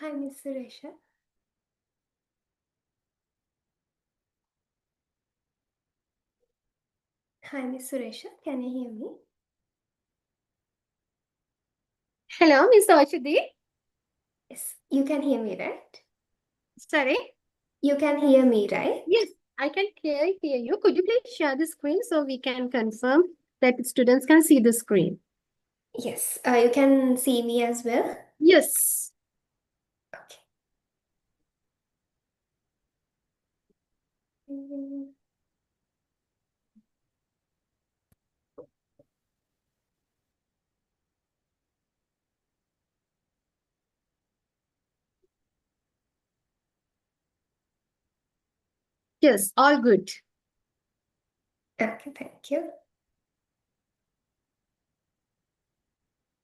Hi, Miss Suresha. Hi, Miss Suresha. Can you hear me? Hello, Miss Ashadi. Yes, you can hear me, right? Sorry. You can hear me, right? Yes, I can clearly hear you. Could you please share the screen so we can confirm that students can see the screen? Yes, you can see me as well. Yes. Okay. Mm, Yes, all good. Okay, thank you.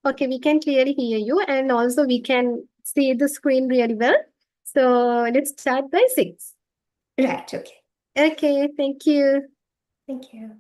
Okay, we can clearly hear you and also we can see the screen really well. So let's start by 6. Right, okay. Okay, thank you. Thank you.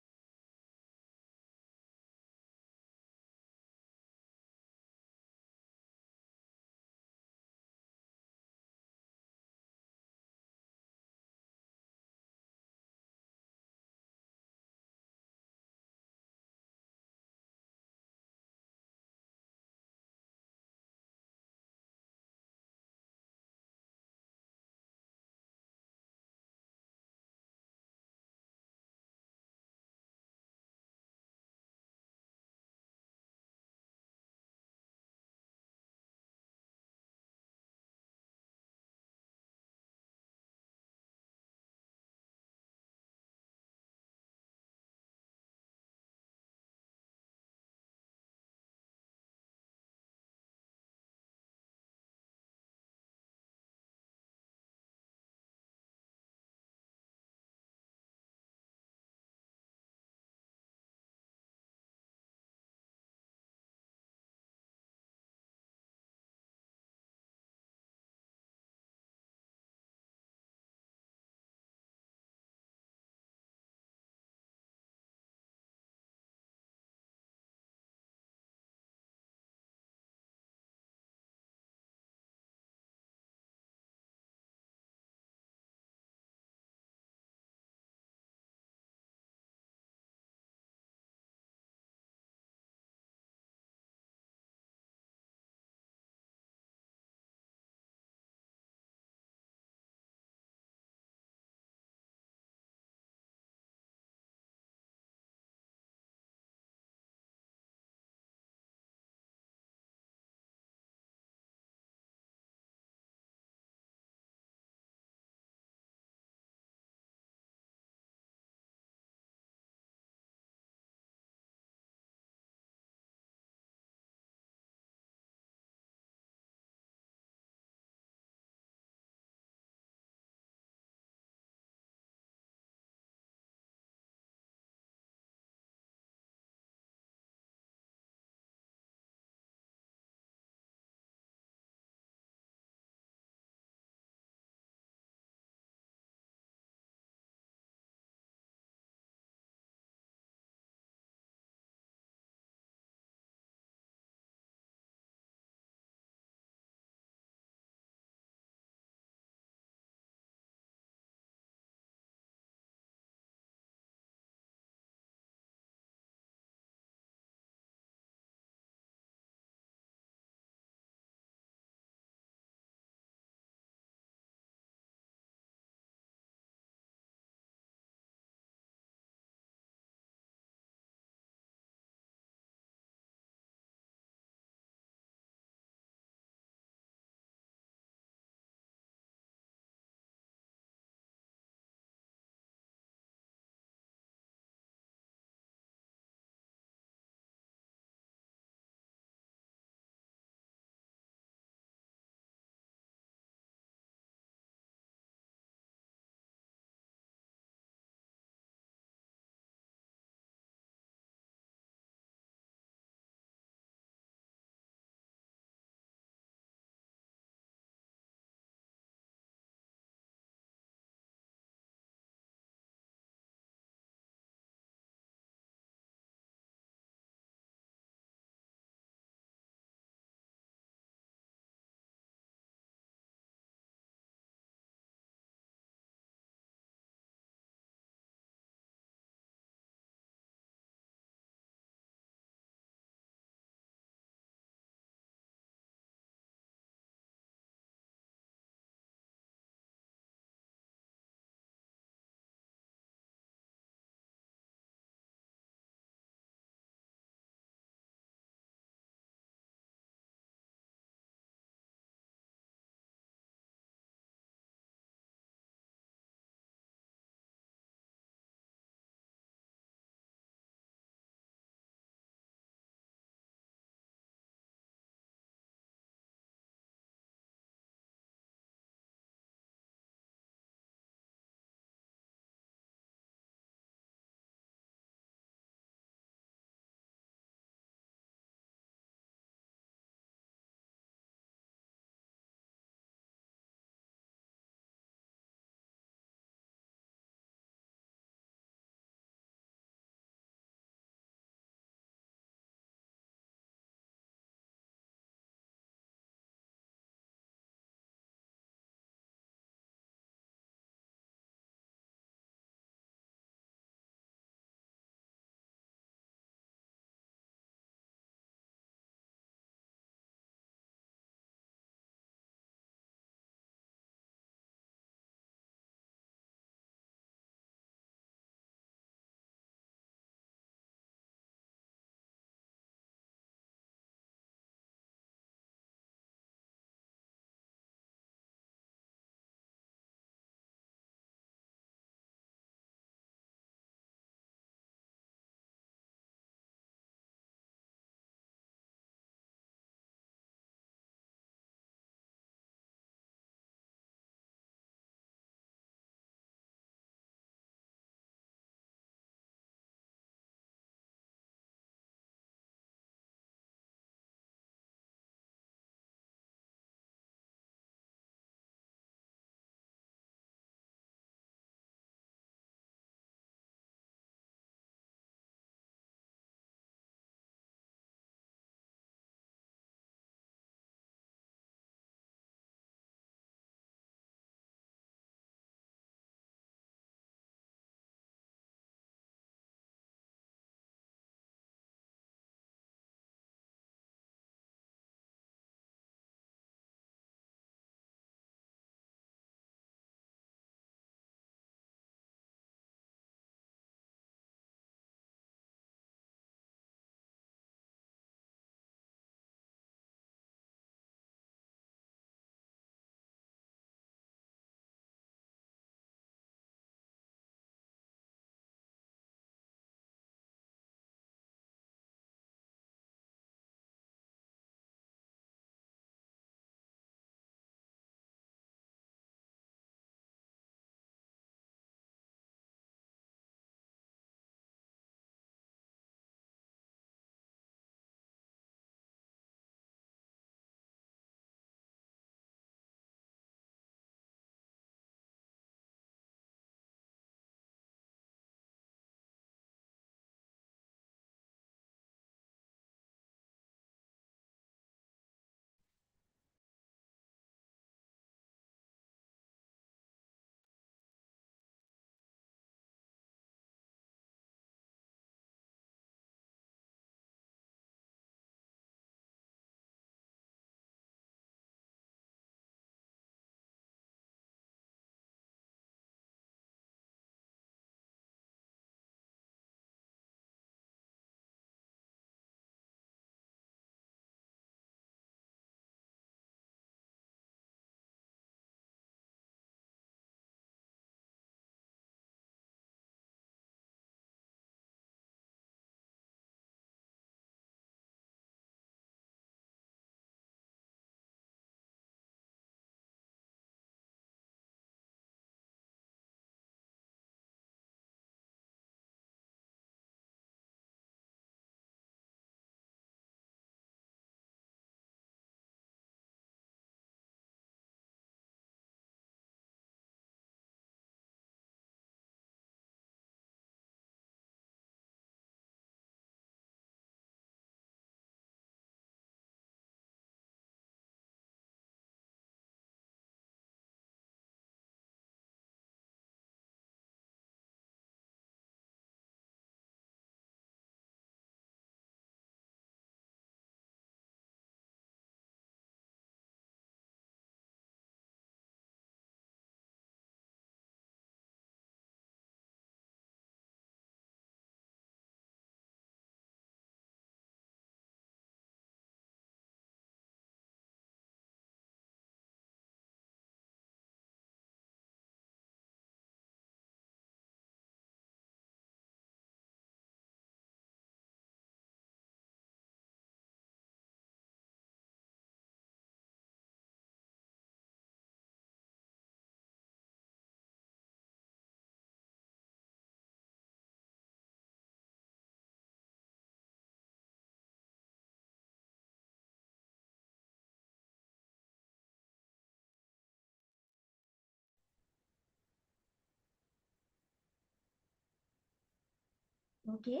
Okay,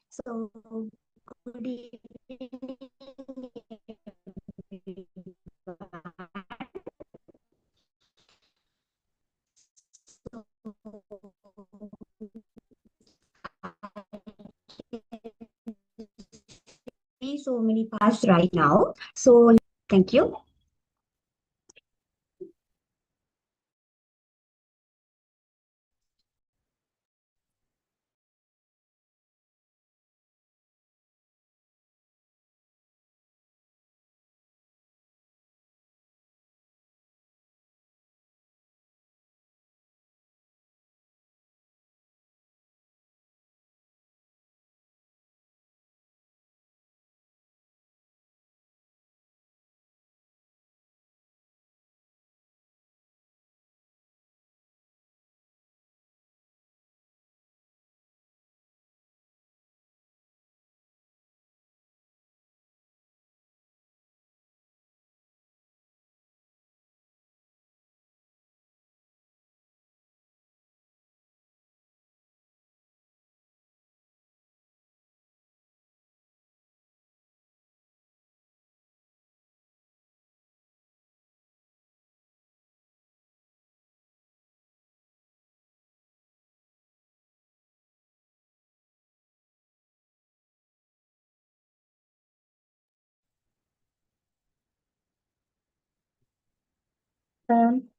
so good evening, everyone. See so many parts right now. So thank you.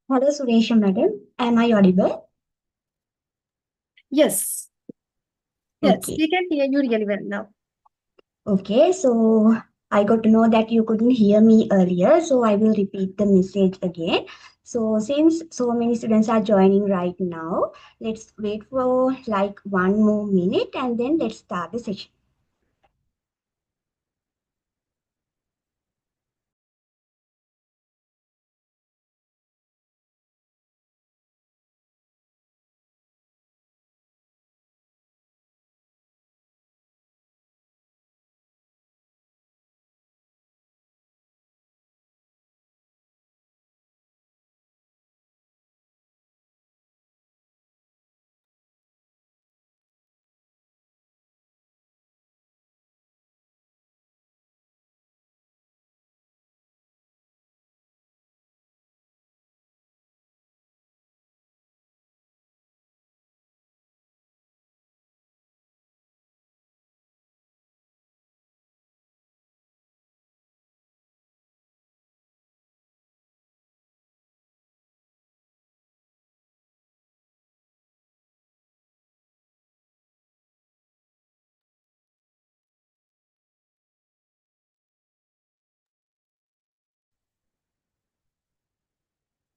Hello, Suresh, madam. Am I audible? Yes, yes, Okay. we can hear you really well now. Okay, so I got to know that you couldn't hear me earlier, so I will repeat the message again. So since so many students are joining right now, let's wait for like 1 more minute and then let's start the session.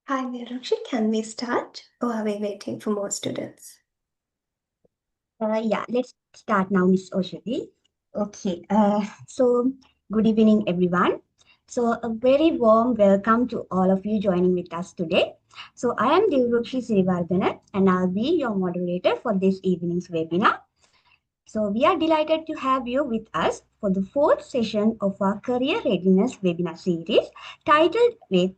Hi, Nirukshi. Can we start? Or are we waiting for more students? Yeah, let's start now, Miss Oshadi. Okay, so good evening, everyone. So a very warm welcome to all of you joining with us today. So I am Dilrukshi Srivardhana and I'll be your moderator for this evening's webinar. So we are delighted to have you with us for the fourth session of our Career Readiness webinar series titled with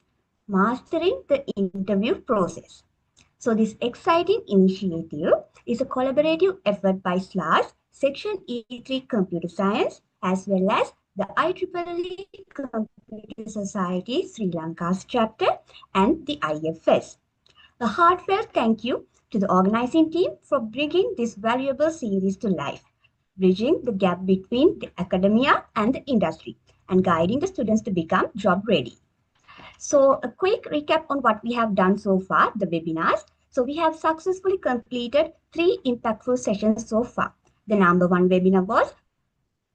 Mastering the Interview Process. So this exciting initiative is a collaborative effort by SLAS, Section E3 Computer Science, as well as the IEEE Computer Society Sri Lanka's chapter and the IFS. A heartfelt thank you to the organizing team for bringing this valuable series to life, bridging the gap between the academia and the industry, and guiding the students to become job ready. So a quick recap on what we have done so far, the webinars. So we have successfully completed 3 impactful sessions so far. The number one webinar was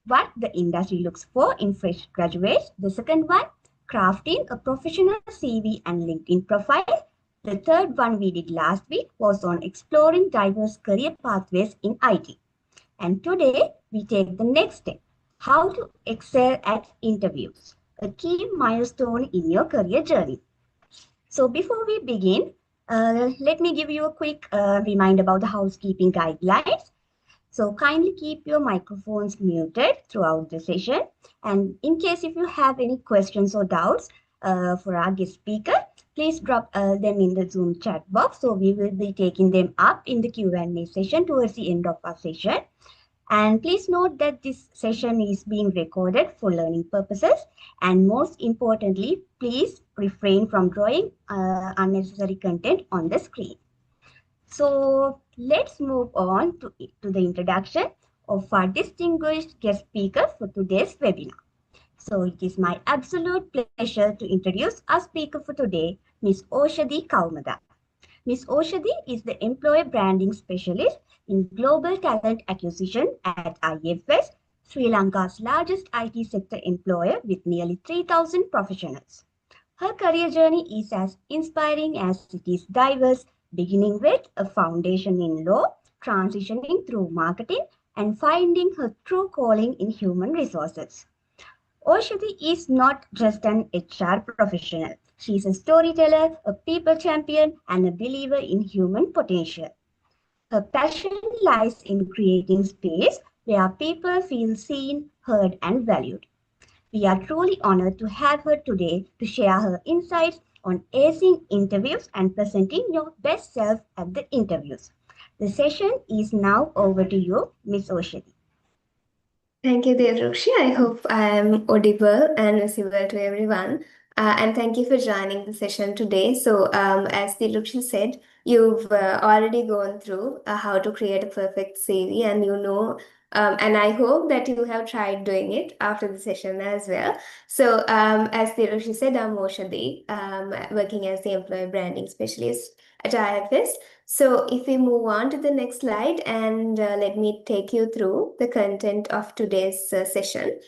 what the industry looks for in fresh graduates. The second one, crafting a professional CV and LinkedIn profile. The third one we did last week was on exploring diverse career pathways in IT. And today we take the next step, how to excel at interviews, a key milestone in your career journey. So before we begin, let me give you a quick reminder about the housekeeping guidelines. So kindly keep your microphones muted throughout the session. And in case if you have any questions or doubts, for our guest speaker, please drop them in the Zoom chat box. So we will be taking them up in the Q&A session towards the end of our session. And please note that this session is being recorded for learning purposes. And most importantly, please refrain from drawing unnecessary content on the screen. So let's move on to the introduction of our distinguished guest speaker for today's webinar. So it is my absolute pleasure to introduce our speaker for today, Ms. Oshadi Kaumada. Ms. Oshadi is the Employer Branding Specialist in Global Talent Acquisition at IFS, Sri Lanka's largest IT sector employer with nearly 3,000 professionals. Her career journey is as inspiring as it is diverse, beginning with a foundation in law, transitioning through marketing, and finding her true calling in human resources. Oshadi is not just an HR professional. She is a storyteller, a people champion, and a believer in human potential. Her passion lies in creating space where people feel seen, heard, and valued. We are truly honored to have her today to share her insights on acing interviews and presenting your best self at the interviews. The session is now over to you, Ms. Oshadi. Thank you, Devrushi. I hope I am audible and visible to everyone. And thank you for joining the session today. So, as Devrushi said, you've already gone through how to create a perfect CV, and and I hope that you have tried doing it after the session as well. So, as Devrushi said, I'm Oshadi, working as the Employee Branding Specialist at IFS. So if we move on to the next slide and let me take you through the content of today's session.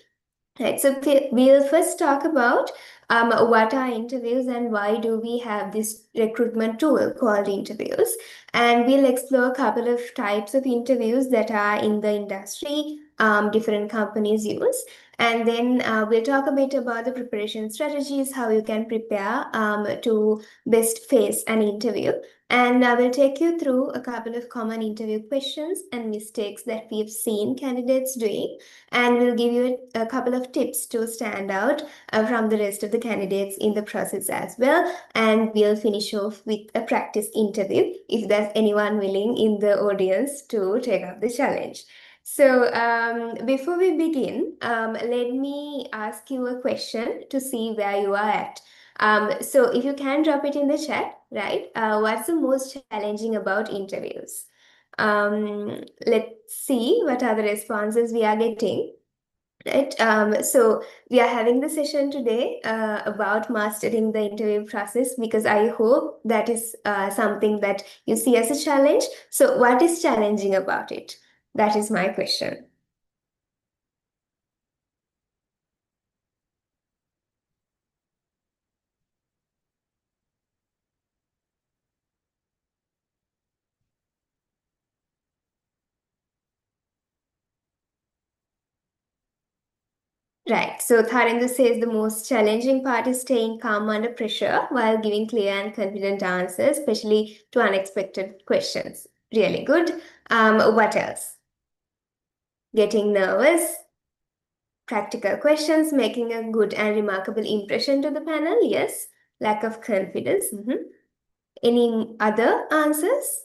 Right, so we'll first talk about what are interviews and why do we have this recruitment tool called interviews. And we'll explore a couple of types of interviews that are in the industry, different companies use. And then we'll talk a bit about the preparation strategies, how you can prepare to best face an interview. And I will take you through a couple of common interview questions and mistakes that we've seen candidates doing. And we'll give you a couple of tips to stand out from the rest of the candidates in the process as well. And we'll finish off with a practice interview if there's anyone willing in the audience to take up the challenge. So before we begin, let me ask you a question to see where you are at. So if you can drop it in the chat, right? What's the most challenging about interviews? Let's see what are the responses we are getting. Right. So we are having the session today about mastering the interview process because I hope that is something that you see as a challenge. So what is challenging about it? That is my question. Right. So Tharendra says the most challenging part is staying calm under pressure while giving clear and confident answers, especially to unexpected questions. Really good. What else? Getting nervous. Practical questions, making a good and remarkable impression to the panel. Yes. Lack of confidence. Any other answers?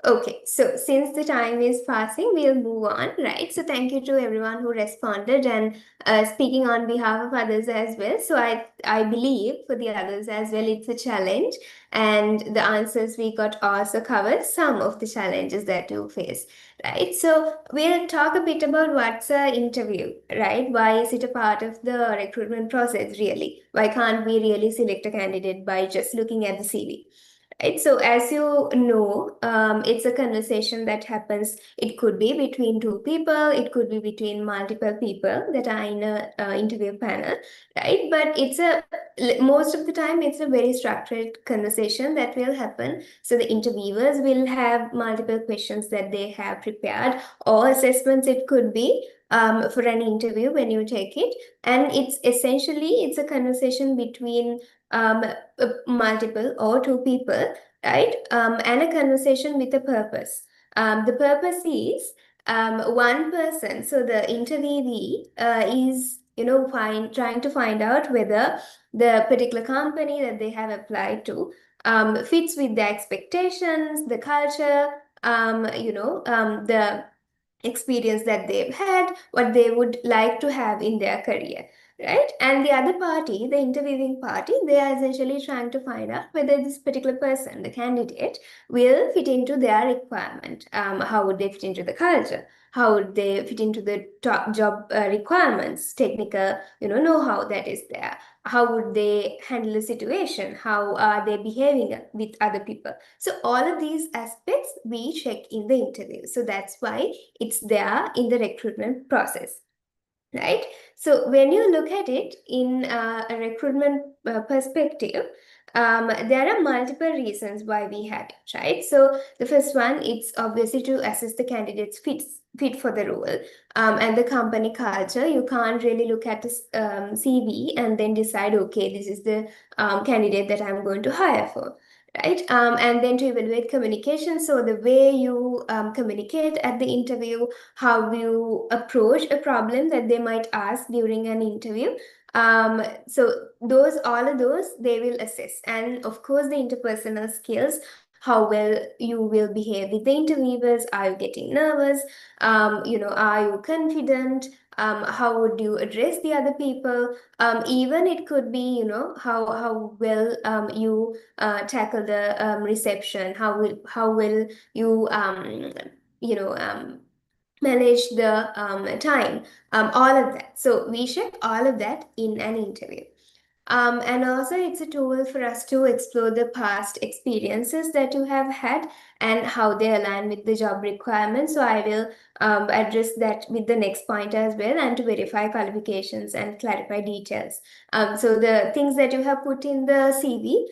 Okay, so since the time is passing, we'll move on, right? So thank you to everyone who responded and speaking on behalf of others as well. So I believe for the others as well, it's a challenge, and the answers we got also cover some of the challenges that you face, right? So we'll talk a bit about what's an interview, right? Why is it a part of the recruitment process, really? Why can't we really select a candidate by just looking at the CV? Right. So as you know, it's a conversation that happens. It could be between two people. It could be between multiple people that are in a interview panel, right? But most of the time it's a very structured conversation that will happen. So the interviewers will have multiple questions that they have prepared, or assessments it could be for an interview when you take it, and it's a conversation between multiple or two people, right? And a conversation with a purpose. The purpose is one person, so the interviewee is, trying to find out whether the particular company that they have applied to fits with the expectations, the culture, the experience that they've had, what they would like to have in their career, right? And the other party, the interviewing party, they are essentially trying to find out whether this particular person, the candidate, will fit into their requirement. How would they fit into the culture? How would they fit into the top job requirements, technical, know-how that is there? How would they handle a situation? How are they behaving with other people? So all of these aspects we check in the interview. So that's why it's there in the recruitment process, right? So when you look at it in a recruitment perspective, there are multiple reasons why we have it, right? So the first one, it's obviously to assess the candidate's fit for the role and the company culture. You can't really look at this CV and then decide, okay, this is the candidate that I'm going to hire for, right? And then to evaluate communication. So the way you communicate at the interview, how you approach a problem that they might ask during an interview. So all of those, they will assess. And of course, the interpersonal skills, how well you will behave with the interviewers. Are you getting nervous? Are you confident? How would you address the other people? Even it could be, how well you tackle the reception. How will you manage the time, all of that. So we check all of that in an interview. And also, it's a tool for us to explore the past experiences that you have had and how they align with the job requirements. So I will address that with the next point as well, and to verify qualifications and clarify details. So the things that you have put in the CV,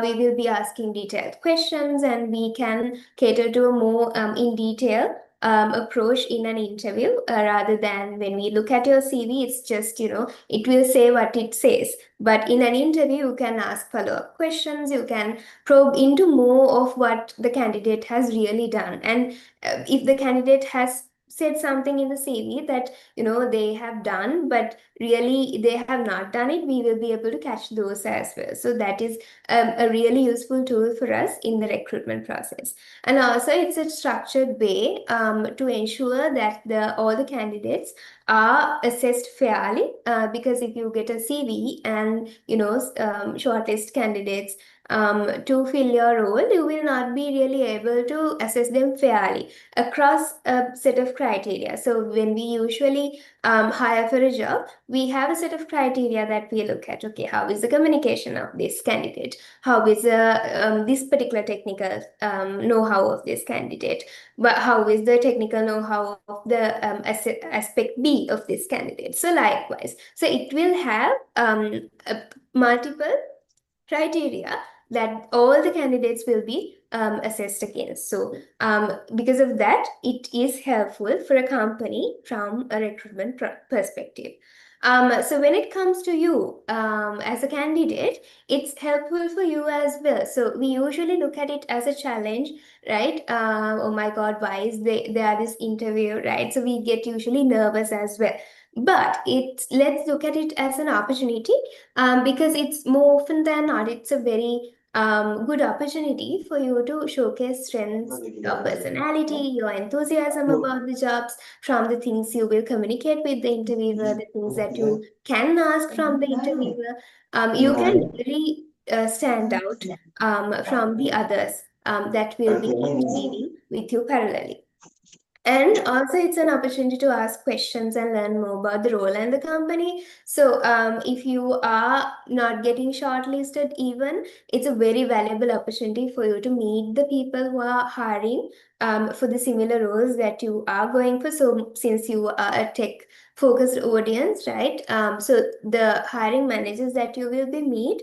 we will be asking detailed questions, and we can cater to a more in detail approach in an interview rather than when we look at your CV, it's just, it will say what it says. But in an interview, you can ask follow-up questions, you can probe into more of what the candidate has really done. And if the candidate has said something in the CV that, they have done, but really they have not done it, we will be able to catch those as well. So that is a really useful tool for us in the recruitment process. And also, it's a structured way to ensure that all the candidates are assessed fairly. Because if you get a CV and shortlist candidates to fill your role, you will not be really able to assess them fairly across a set of criteria. So when we usually hire for a job, we have a set of criteria that we look at. Okay, how is the communication of this candidate? How is this particular technical know-how of this candidate? But how is the technical know-how of the aspect B of this candidate? So likewise, so it will have multiple criteria that all the candidates will be assessed against. So because of that, it is helpful for a company from a recruitment perspective. So when it comes to you as a candidate, it's helpful for you as well. So we usually look at it as a challenge, right? Oh my God, why is there this interview, right? So we get usually nervous as well. But let's look at it as an opportunity, because it's more often than not, it's a very good opportunity for you to showcase strengths, your personality, your enthusiasm about the jobs, from the things you will communicate with the interviewer, the things that you can ask from the interviewer. You can really stand out from the others that will be interviewing with you parallelly. And also, it's an opportunity to ask questions and learn more about the role and the company. So, if you are not getting shortlisted, even, it's a very valuable opportunity for you to meet the people who are hiring for the similar roles that you are going for. So, since you are a tech-focused audience, right? So the hiring managers that you will be meet,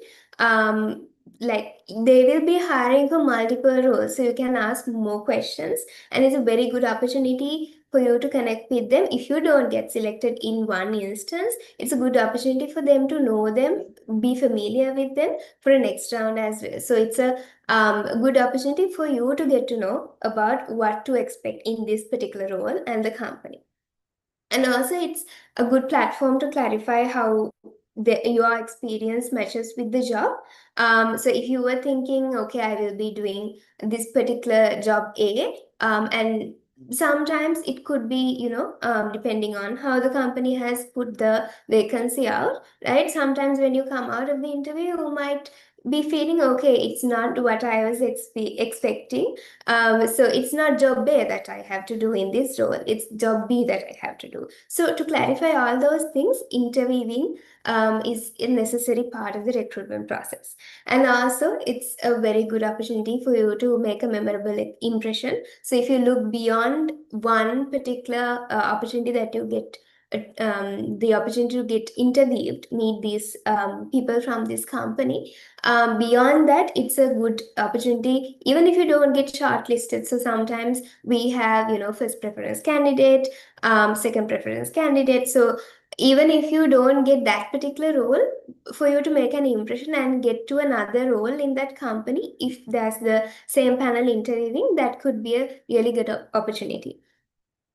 like they will be hiring for multiple roles, so you can ask more questions, and it's a very good opportunity for you to connect with them. If you don't get selected in one instance, it's a good opportunity for them to know them, be familiar with them for a next round as well. So it's a good opportunity for you to get to know about what to expect in this particular role and the company. And also, it's a good platform to clarify how your experience matches with the job. So if you were thinking, okay, I will be doing this particular job A, and sometimes it could be, depending on how the company has put the vacancy out, right? Sometimes when you come out of the interview, you might be feeling, okay, it's not what I was expecting. So it's not job A that I have to do in this role, it's job B that I have to do. So to clarify all those things, interviewing is a necessary part of the recruitment process. And also, it's a very good opportunity for you to make a memorable impression. So if you look beyond one particular opportunity that you get, the opportunity to get interviewed, meet these people from this company. Beyond that, it's a good opportunity, even if you don't get shortlisted. So sometimes we have, first preference candidate, second preference candidate. So even if you don't get that particular role, for you to make an impression and get to another role in that company, if there's the same panel interviewing, that could be a really good opportunity.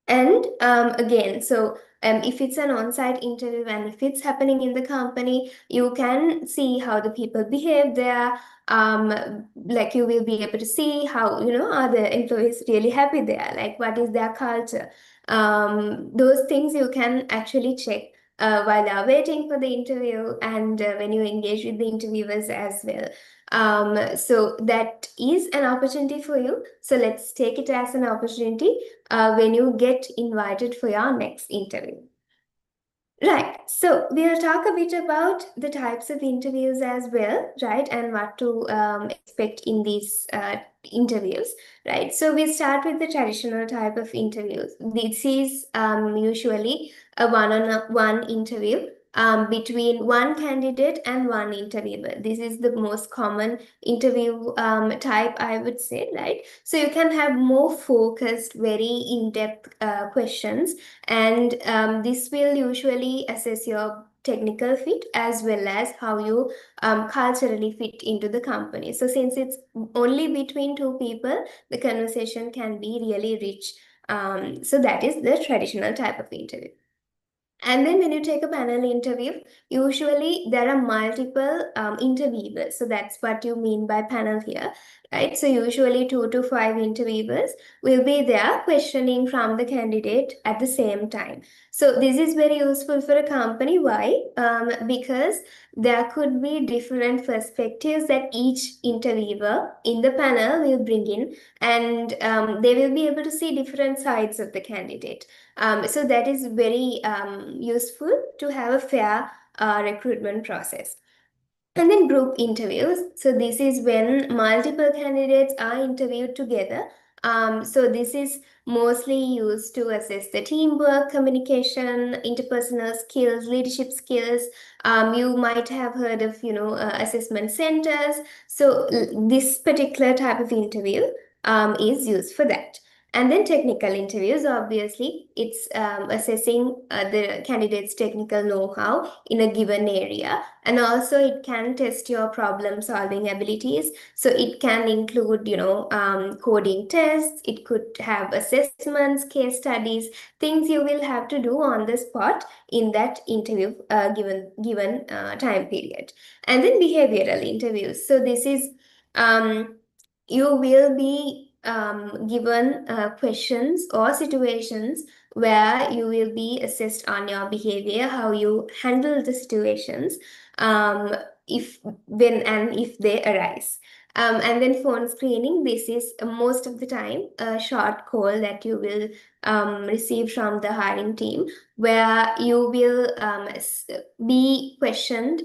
And again, so if it's an on-site interview and if it's happening in the company, you can see how the people behave there. Like you will be able to see how, are the employees really happy there? Like what is their culture? Those things you can actually check while you're waiting for the interview and when you engage with the interviewers as well. So that is an opportunity for you. So let's take it as an opportunity when you get invited for your next interview. Right, so we'll talk a bit about the types of interviews as well, right, and what to expect in these interviews, right? So we start with the traditional type of interviews. This is usually a one-on-one interview between one candidate and one interviewer. This is the most common interview type, I would say, right? So you can have more focused, very in-depth questions, and this will usually assess your technical fit as well as how you culturally fit into the company. So since it's only between two people, the conversation can be really rich. So that is the traditional type of interview. And then when you take a panel interview, usually there are multiple interviewers. So that's what you mean by panel here, right? So usually 2 to 5 interviewers will be there questioning from the candidate at the same time. So this is very useful for a company. Why? Because there could be different perspectives that each interviewer in the panel will bring in, and they will be able to see different sides of the candidate. So that is very useful to have a fair recruitment process. And then group interviews. So this is when multiple candidates are interviewed together. So this is mostly used to assess the teamwork, communication, interpersonal skills, leadership skills. You might have heard of, assessment centers. So this particular type of interview is used for that. And then technical interviews, obviously, it's assessing the candidate's technical know-how in a given area. And also it can test your problem solving abilities. So it can include, coding tests. It could have assessments, case studies, things you will have to do on the spot in that interview given time period. And then behavioral interviews. So this is you will be given questions or situations where you will be assessed on your behavior, how you handle the situations, if when and if they arise. And then phone screening, this is most of the time a short call that you will receive from the hiring team, where you will be questioned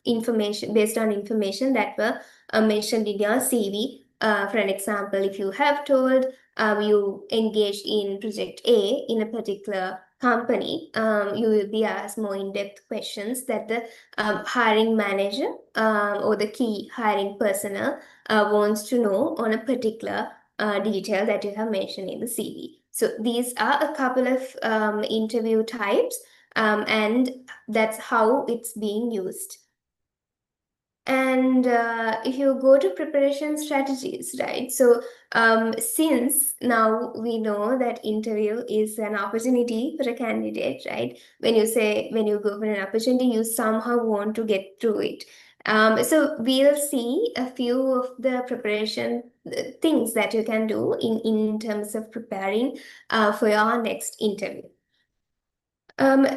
information based on information that were mentioned in your CV. For an example, if you have told you engaged in project A in a particular company, you will be asked more in-depth questions that the hiring manager or the key hiring personnel wants to know on a particular detail that you have mentioned in the CV. So these are a couple of interview types, and that's how it's being used. And if you go to preparation strategies, right? So since now we know that interview is an opportunity for a candidate, right? When you go for an opportunity, you somehow want to get through it. So we'll see a few of the preparation things that you can do in terms of preparing for your next interview.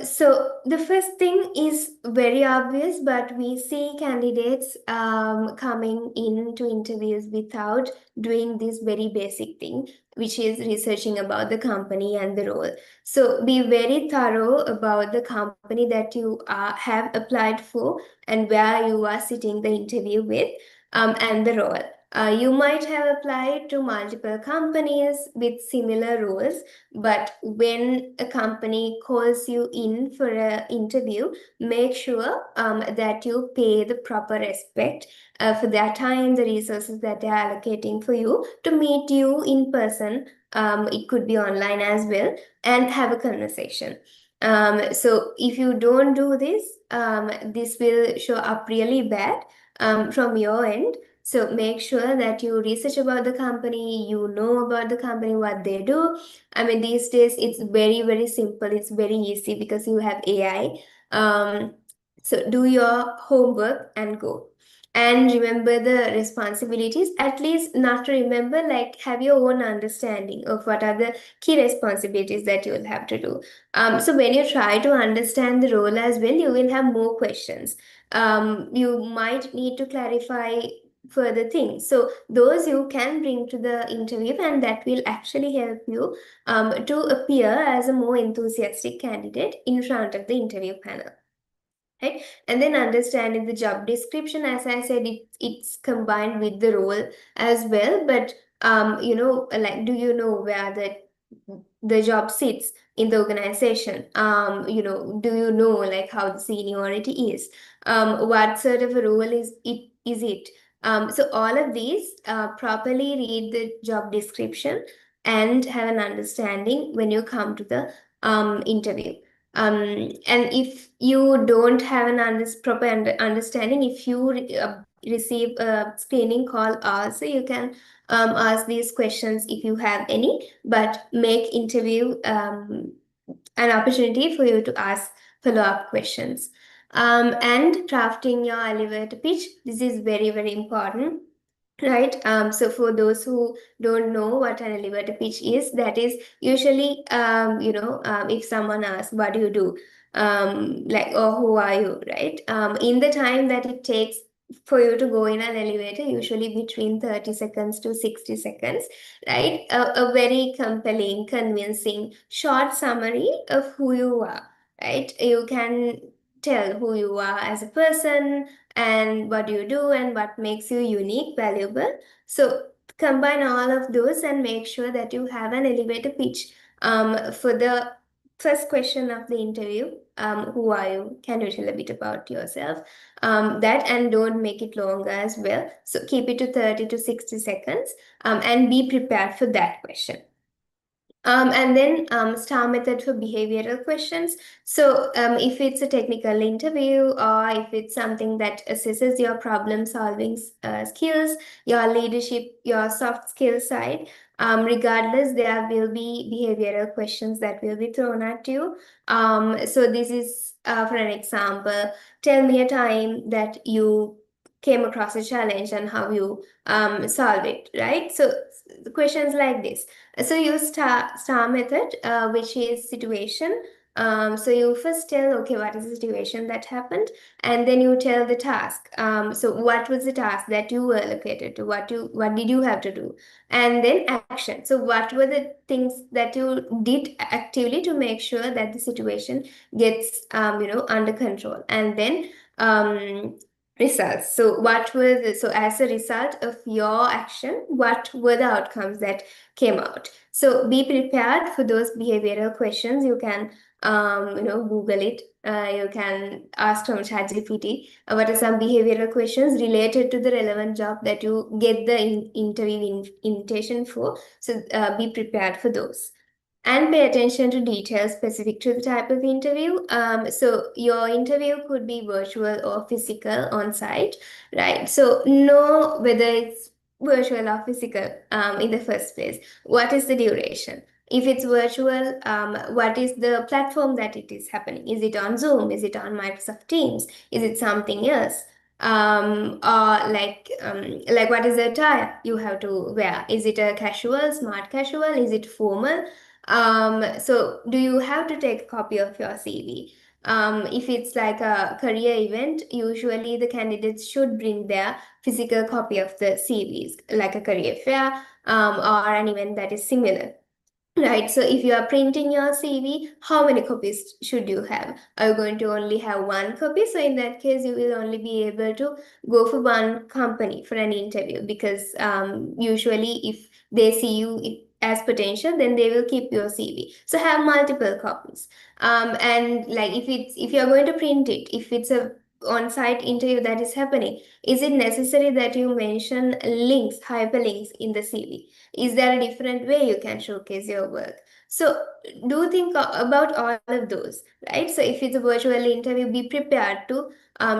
So the first thing is very obvious, but we see candidates coming into interviews without doing this very basic thing, which is researching about the company and the role. So be very thorough about the company that you have applied for and where you are sitting the interview with, and the role. You might have applied to multiple companies with similar roles, but when a company calls you in for an interview, make sure that you pay the proper respect for their time, the resources that they are allocating for you to meet you in person. It could be online as well, and have a conversation. So if you don't do this, this will show up really bad from your end. So make sure that you research about the company, you know about the company, what they do. I mean, these days it's very, very simple. It's very easy because you have AI. So do your homework and go. And remember the responsibilities, at least not to remember, like have your own understanding of what are the key responsibilities that you will have to do. So when you try to understand the role as well, you will have more questions. You might need to clarify further things. So those you can bring to the interview, and that will actually help you to appear as a more enthusiastic candidate in front of the interview panel. Right? And then understanding the job description, as I said, it's combined with the role as well. But like, do you know where the job sits in the organization? Do you know like how the seniority is? What sort of a role is it? So all of these, properly read the job description and have an understanding when you come to the interview. And if you don't have an proper understanding, if you receive a screening call also, you can ask these questions if you have any, but make interview an opportunity for you to ask follow-up questions. And crafting your elevator pitch, this is very, very important. Right. So for those who don't know what an elevator pitch is, that is usually, if someone asks, what do you do? Like, or who are you? Right. In the time that it takes for you to go in an elevator, usually between 30 seconds to 60 seconds, right? A very compelling, convincing, short summary of who you are, right? You can tell who you are as a person, and what you do and what makes you unique, valuable. So combine all of those and make sure that you have an elevator pitch for the first question of the interview. Who are you? Can you tell a bit about yourself? That, and don't make it longer as well. So keep it to 30 to 60 seconds, and be prepared for that question. And then STAR method for behavioral questions. So if it's a technical interview, or if it's something that assesses your problem solving skills, your leadership, your soft skill side, regardless, there will be behavioral questions that will be thrown at you. So this is, for an example, tell me a time that you came across a challenge and how you solve it, right? So questions like this. So use star method, which is situation. So you first tell, okay, what is the situation that happened, and then you tell the task. So what was the task that you were allocated to? What did you have to do? And then action. So what were the things that you did actively to make sure that the situation gets under control? And then results. So as a result of your action, what were the outcomes that came out? So be prepared for those behavioral questions. You can Google it. You can ask from ChatGPT what are some behavioral questions related to the relevant job that you get the interview invitation for. So be prepared for those. and pay attention to details specific to the type of interview. So your interview could be virtual or physical on site, right? So know whether it's virtual or physical in the first place. What is the duration? If it's virtual, what is the platform that it is happening? Is it on Zoom? Is it on Microsoft Teams? Is it something else? Or like what is the attire you have to wear? Is it a casual, smart casual? Is it formal? So do you have to take a copy of your CV? If it's like a career event, usually the candidates should bring their physical copy of the CVs, like a career fair, or an event that is similar. Right, so if you are printing your CV, how many copies should you have? Are you going to only have one copy? So in that case, you will only be able to go for one company for an interview, because usually if they see you as potential, then they will keep your CV. So have multiple copies. And like if you're going to print it, if it's a on-site interview that is happening, is it necessary that you mention links, hyperlinks in the CV? Is there a different way you can showcase your work? So do think about all of those, right? So if it's a virtual interview, be prepared to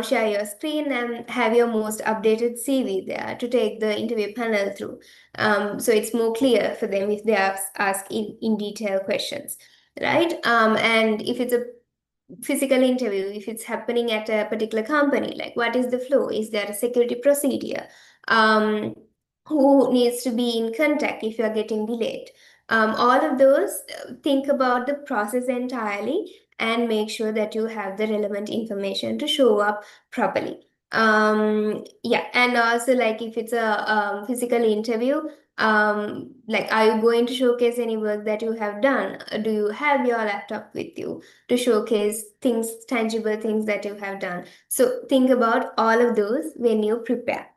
share your screen and have your most updated CV there to take the interview panel through. So it's more clear for them if they ask in detail questions, right? And if it's a physical interview, if it's happening at a particular company, like what is the flow? Is there a security procedure? Who needs to be in contact if you're getting delayed? All of those, think about the process entirely and make sure that you have the relevant information to show up properly. Yeah, and also like if it's a physical interview, like are you going to showcase any work that you have done? Do you have your laptop with you to showcase things, tangible things that you have done? So think about all of those when you prepare.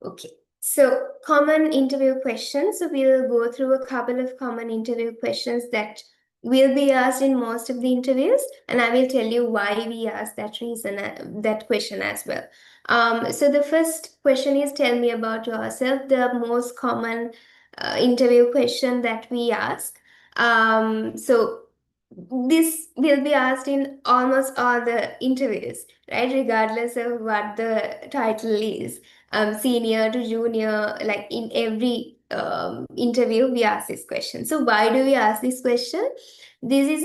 Okay, so common interview questions. So we'll go through a couple of common interview questions that will be asked in most of the interviews, and I will tell you why we ask that question as well. So the first question is, tell me about yourself. The most common interview question that we ask. So this will be asked in almost all the interviews, right? Regardless of what the title is, senior to junior, like in every interview, we ask this question. So why do we ask this question? This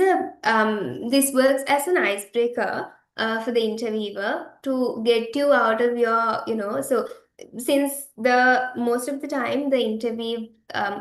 works as an icebreaker for the interviewer to get you out of your, so since the most of the time the interview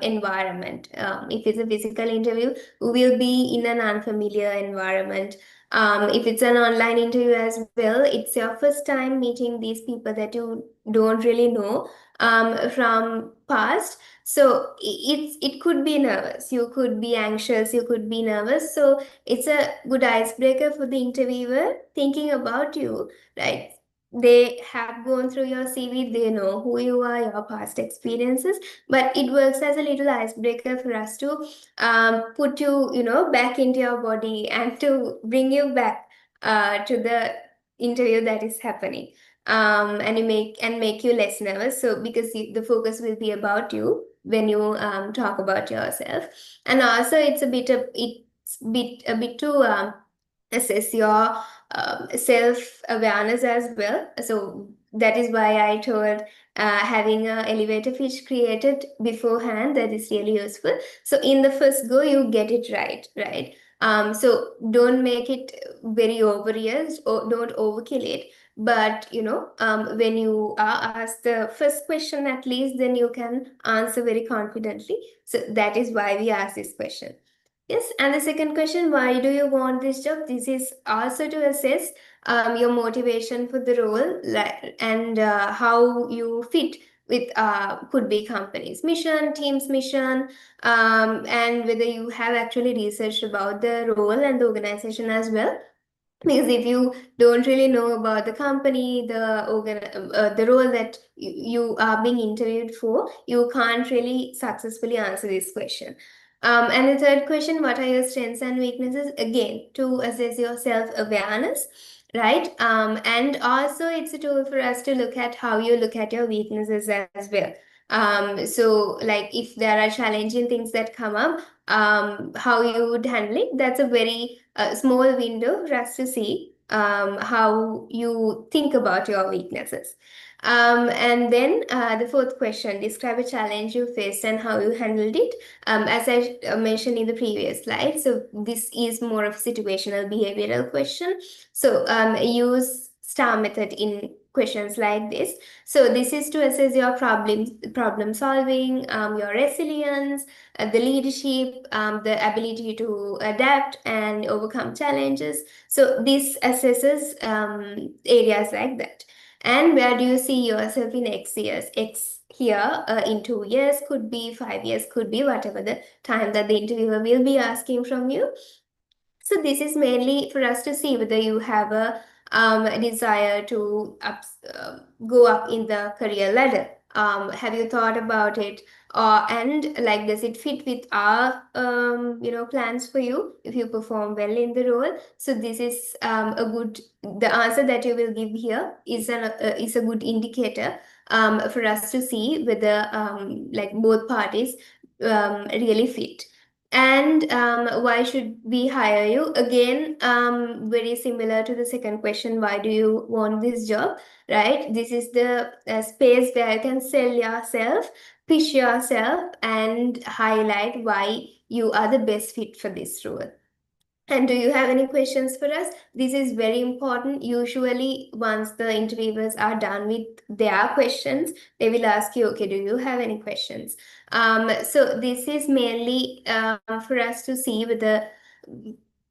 environment, if it's a physical interview, will be in an unfamiliar environment. If it's an online interview as well, it's your first time meeting these people that you don't really know from past. So it could be nervous. You could be anxious. You could be nervous. So it's a good icebreaker for the interviewer thinking about you, right? They have gone through your CV, they know who you are, your past experiences, but it works as a little icebreaker for us to put you, back into your body and to bring you back to the interview that is happening. And make you less nervous. So because the focus will be about you when you talk about yourself, and also it's a bit to assess your self-awareness as well. So that is why I told having an elevator pitch created beforehand, that is really useful. So in the first go, you get it right, right? So don't make it very overused or don't overkill it. But when you are asked the first question, at least then you can answer very confidently. So that is why we ask this question. Yes, and the second question, why do you want this job? This is also to assess your motivation for the role, and how you fit with could be company's mission, team's mission, and whether you have actually researched about the role and the organization as well. Because if you don't really know about the company, the role that you are being interviewed for, you can't really successfully answer this question. And the third question, what are your strengths and weaknesses? Again, to assess your self-awareness, right? And also it's a tool for us to look at how you look at your weaknesses as well. So like if there are challenging things that come up, how you would handle it, that's a very small window for us to see how you think about your weaknesses. And then the fourth question, describe a challenge you faced and how you handled it. As I mentioned in the previous slide, so this is more of a situational behavioral question. So use STAR method in questions like this. So this is to assess your problem solving, your resilience, the leadership, the ability to adapt and overcome challenges. So this assesses areas like that. And where do you see yourself in X years? X here in 2 years, could be 5 years, could be whatever the time that the interviewer will be asking from you. So this is mainly for us to see whether you have a desire to go up in the career ladder. Have you thought about it? And like, does it fit with our plans for you if you perform well in the role? So this is the answer that you will give here is a good indicator for us to see whether like both parties really fit. And why should we hire you? Again, very similar to the second question, why do you want this job, right? This is the space where you can sell yourself, pitch yourself, and highlight why you are the best fit for this role. And do you have any questions for us? This is very important. Usually, once the interviewers are done with their questions, they will ask you, okay, do you have any questions? So this is mainly for us to see whether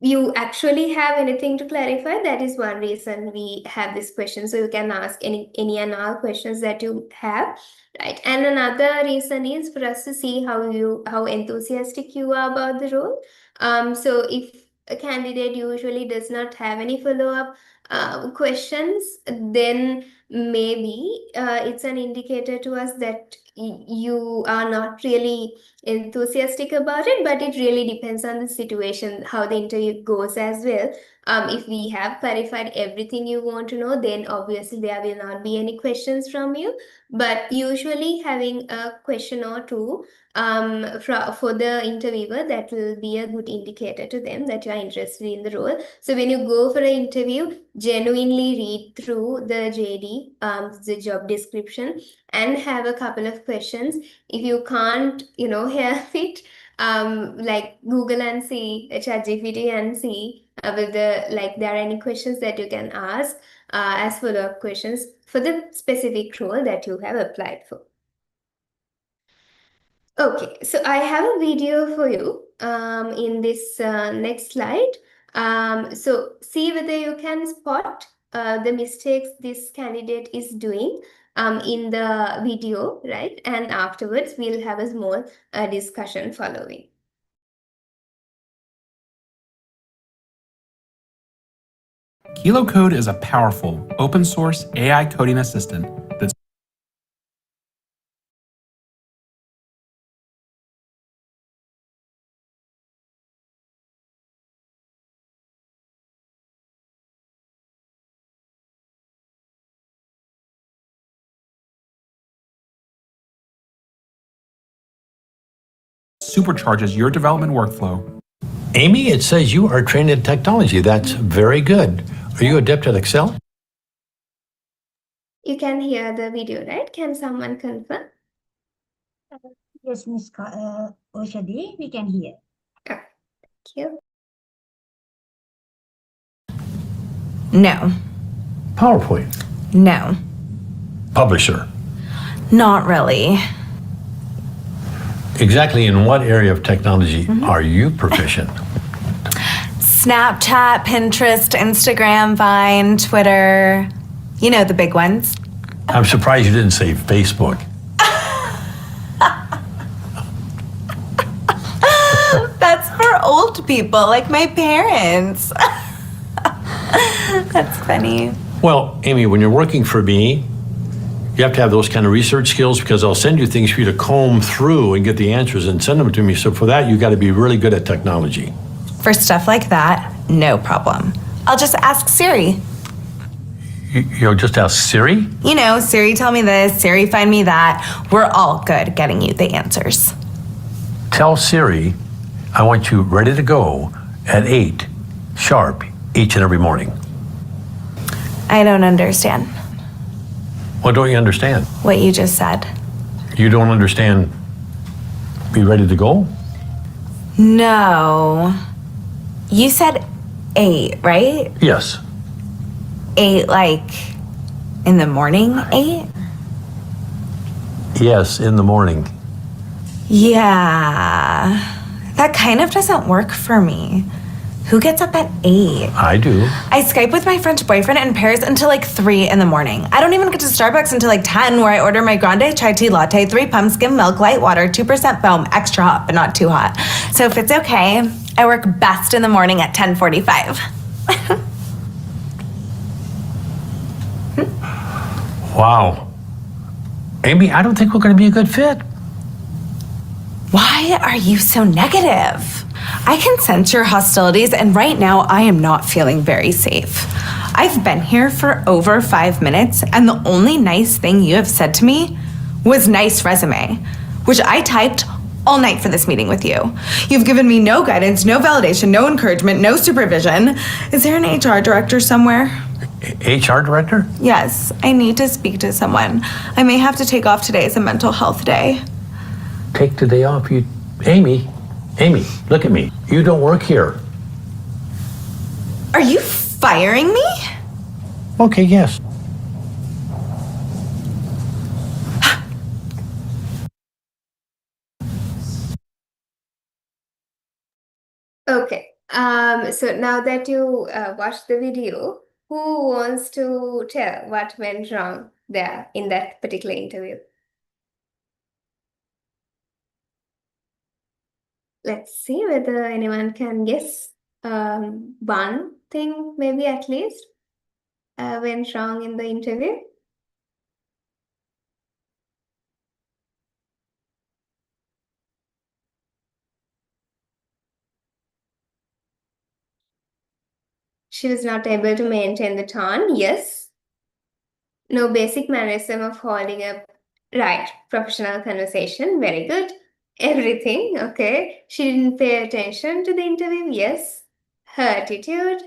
you actually have anything to clarify. That is one reason we have this question. So you can ask any and all questions that you have, right? And another reason is for us to see how enthusiastic you are about the role. So if a candidate usually does not have any follow-up questions, then maybe it's an indicator to us that you are not really enthusiastic about it, but it really depends on the situation, how the interview goes as well. If we have clarified everything you want to know, then obviously there will not be any questions from you. But usually having a question or two for the interviewer, that will be a good indicator to them that you are interested in the role. So when you go for an interview, genuinely read through the JD, the job description, and have a couple of questions. If you can't, help it, like Google and see, ChatGPT and see whether like there are any questions that you can ask as follow-up questions for the specific role that you have applied for. Okay, so I have a video for you in this next slide. So see whether you can spot the mistakes this candidate is doing in the video, right? And afterwards, we'll have a small discussion following. Kilo Code is a powerful, open-source AI coding assistant that's supercharges your development workflow. Amy, it says you are trained in technology. That's very good. Are you adept at Excel? You can hear the video, right? Can someone confirm? Yes, Ms. Oshadi, we can hear. Thank you. No. PowerPoint. No. Publisher. Not really. Exactly in what area of technology are you proficient? Snapchat, Pinterest, Instagram, Vine, Twitter. You know, the big ones. I'm surprised you didn't say Facebook. That's for old people, like my parents. That's funny. Well, Amy, when you're working for me, you have to have those kind of research skills because I'll send you things for you to comb through and get the answers and send them to me. So for that, you got to be really good at technology. For stuff like that, no problem. I'll just ask Siri. You'll just ask Siri? You know, Siri, tell me this, Siri, find me that. We're all good at getting you the answers. Tell Siri I want you ready to go at 8 sharp each and every morning. I don't understand What don't you understand? what you just said. You don't understand be ready to go? No. You said 8, right? Yes. 8 like in the morning 8? Yes, in the morning. Yeah. That kind of doesn't work for me. Who gets up at 8? I do. I Skype with my French boyfriend in Paris until like 3 in the morning. I don't even get to Starbucks until like 10, where I order my grande chai tea latte, 3 pump skim milk, light water, 2% foam, extra hot, but not too hot. So if it's okay, I work best in the morning at 10:45. Wow. Amy, I don't think we're going to be a good fit. Why are you so negative? I can sense your hostilities, and right now I am not feeling very safe. I've been here for over 5 minutes, and the only nice thing you have said to me was nice resume, which I typed all night for this meeting with you. You've given me no guidance, no validation, no encouragement, no supervision. Is there an HR director somewhere? HR director? Yes, I need to speak to someone. I may have to take off today as a mental health day. Take the day off. Amy, look at me. You don't work here. Are you firing me? Okay, yes. Okay. So now that you watched the video, who wants to tell what went wrong there in that particular interview? Let's see whether anyone can guess one thing, maybe at least, went wrong in the interview. She was not able to maintain the tone. Yes. No basic mannerism of holding a right professional conversation. Very good. Everything. Okay. She didn't pay attention to the interview. Yes. Her attitude.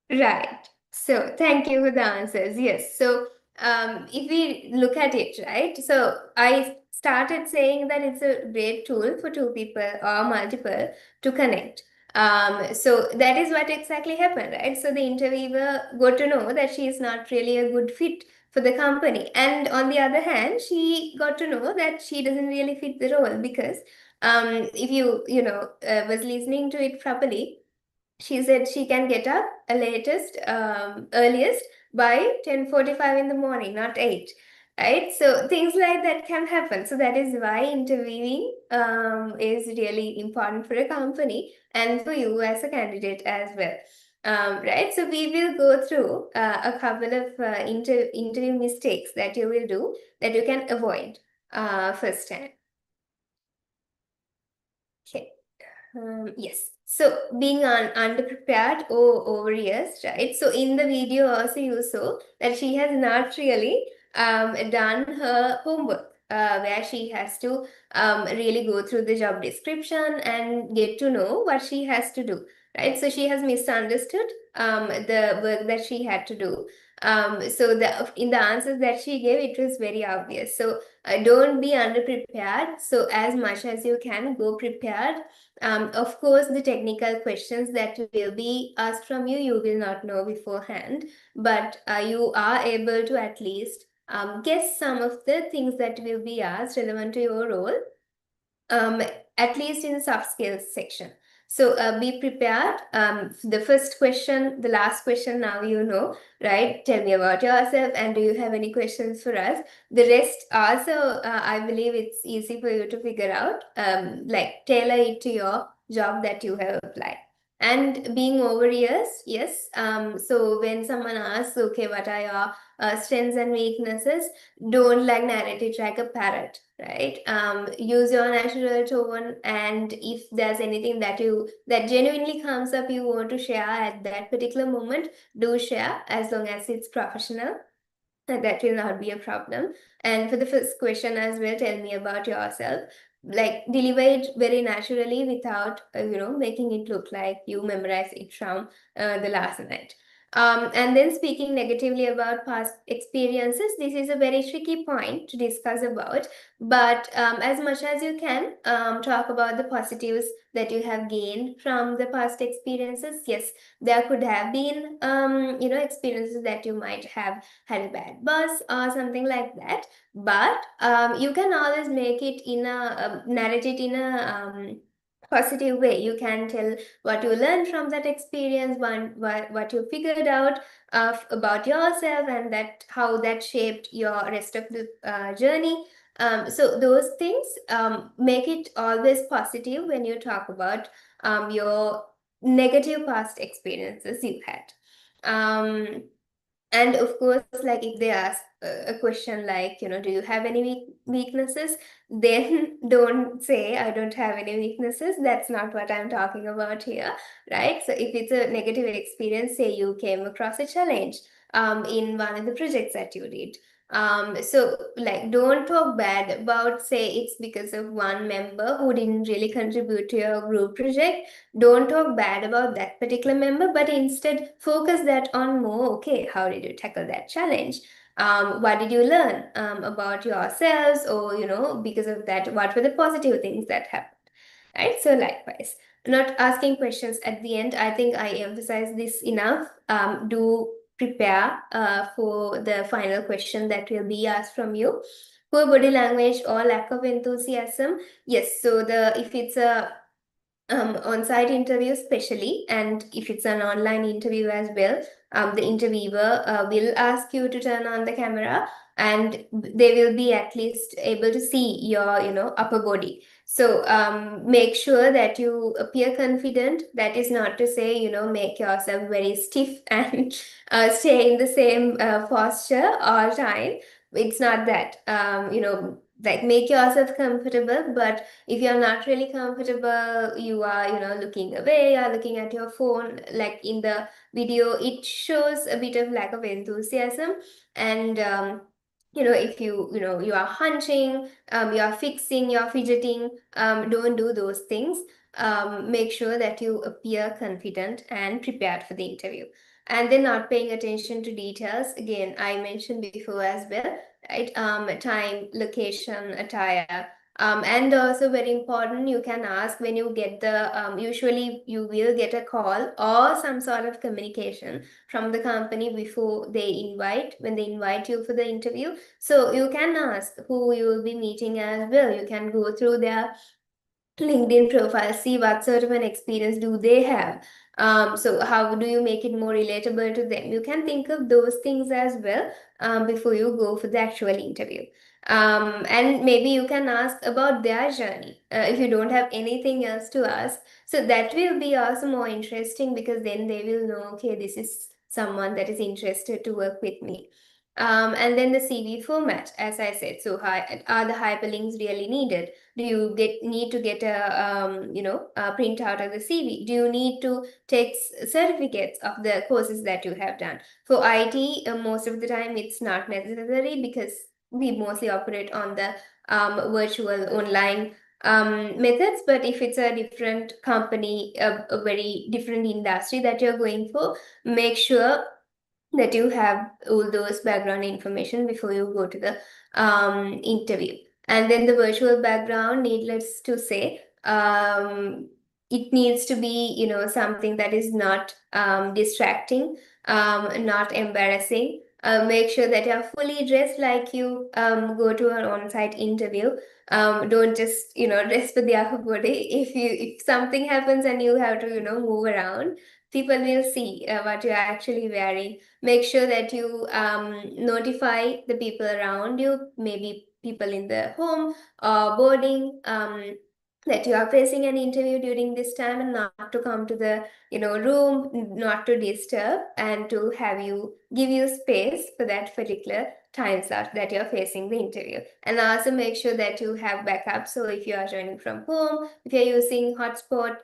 Right. So thank you for the answers. Yes. So if we look at it, right? So I started saying that it's a great tool for 2 people or multiple to connect. So that is what exactly happened, right? So the interviewer got to know that she is not really a good fit for the company. And on the other hand, she got to know that she doesn't really fit the role because if you was listening to it properly, she said she can get up earliest by 10:45 in the morning, not 8. Right? So things like that can happen. So that is why interviewing is really important for a company and for you as a candidate as well. Right? So we will go through a couple of interview mistakes that you will do that you can avoid first time. Okay. Yes. So being underprepared or overrehearsed, right? So in the video also you saw that she has not really done her homework, where she has to really go through the job description and get to know what she has to do, right? So she has misunderstood the work that she had to do. So in the answers that she gave, it was very obvious. So don't be underprepared. So as much as you can, go prepared. Of course, the technical questions that will be asked from you, you will not know beforehand, but you are able to at least guess some of the things that will be asked relevant to your role, at least in the soft skills section. So be prepared. The first question, the last question, now you know, right? Tell me about yourself and do you have any questions for us? The rest also, I believe it's easy for you to figure out, like tailor it to your job that you have applied. And being over years, yes. So when someone asks, okay, what are your strengths and weaknesses, don't like narrate it like a parrot, right? Use your natural tone, and if there's anything that genuinely comes up you want to share at that particular moment, do share, as long as it's professional. That will not be a problem. And for the first question as well, tell me about yourself. Like, deliver it very naturally without, making it look like you memorized it from the last night. And then speaking negatively about past experiences, this is a very tricky point to discuss about. But as much as you can, talk about the positives that you have gained from the past experiences. Yes, there could have been, experiences that you might have had a bad bus or something like that, but you can always make it in a narrate it in a positive way. You can tell what you learned from that experience, what you figured out about yourself, and that how that shaped your rest of the journey. So those things make it always positive when you talk about your negative past experiences you had. And of course, like if they ask a question like, do you have any weaknesses? Then don't say, I don't have any weaknesses. That's not what I'm talking about here, right? So if it's a negative experience, say you came across a challenge in one of the projects that you did. So like, don't talk bad about, say it's because of one member who didn't really contribute to your group project. Don't talk bad about that particular member, but instead focus that on more, okay, how did you tackle that challenge? What did you learn about yourselves? Or, because of that, what were the positive things that happened? Right? So likewise, not asking questions at the end. I think I emphasize this enough. Do prepare for the final question that will be asked from you. Poor body language or lack of enthusiasm. Yes, so if it's a on-site interview especially, and if it's an online interview as well, the interviewer will ask you to turn on the camera, and they will be at least able to see your, upper body. So make sure that you appear confident. That is not to say, make yourself very stiff and stay in the same posture all time. It's not that. Like, make yourself comfortable, but if you're not really comfortable, you are, looking away, you're looking at your phone, like in the video, it shows a bit of lack of enthusiasm. And if you are hunching, you're fixing, you're fidgeting, don't do those things. Make sure that you appear confident and prepared for the interview. And then not paying attention to details. Again, I mentioned before as well, right? Time, location, attire. And also very important, you can ask when you get usually you will get a call or some sort of communication from the company before when they invite you for the interview. So you can ask who you will be meeting as well. You can go through their LinkedIn profile, see what sort of an experience do they have. So how do you make it more relatable to them? You can think of those things as well before you go for the actual interview. And maybe you can ask about their journey if you don't have anything else to ask. So that will be also more interesting, because then they will know, okay, this is someone that is interested to work with me. And then the CV format, as I said, so are the hyperlinks really needed? Do you need to get a print out of the CV? Do you need to take certificates of the courses that you have done? For IT, most of the time it's not necessary, because we mostly operate on the virtual online methods. But if it's a different company, a very different industry that you're going for, make sure that you have all those background information before you go to the interview. And then the virtual background, needless to say, it needs to be, something that is not distracting, not embarrassing. Make sure that you're fully dressed like you go to an on-site interview. Don't just, dress for the upper body. If something happens and you have to, move around, people will see what you're actually wearing. Make sure that you notify the people around you, maybe people in the home or boarding, that you are facing an interview during this time, and not to come to the room, not to disturb, and to give you space for that particular time slot that you're facing the interview. And also make sure that you have backup. So if you are joining from home, if you're using hotspot,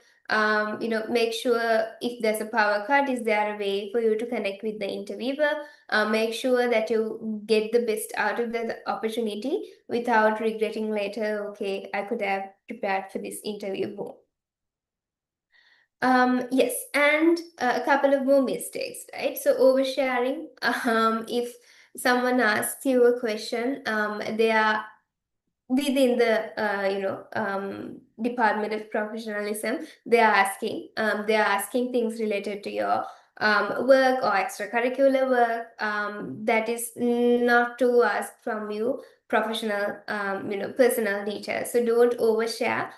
make sure if there's a power cut, is there a way for you to connect with the interviewer? Make sure that you get the best out of the opportunity without regretting later, okay, I could have prepared for this interview more. Yes, and a couple of more mistakes, right? So oversharing, if someone asks you a question, they are within the Department of Professionalism, they are asking things related to your work or extracurricular work, that is not to ask from you professional personal details. So don't overshare.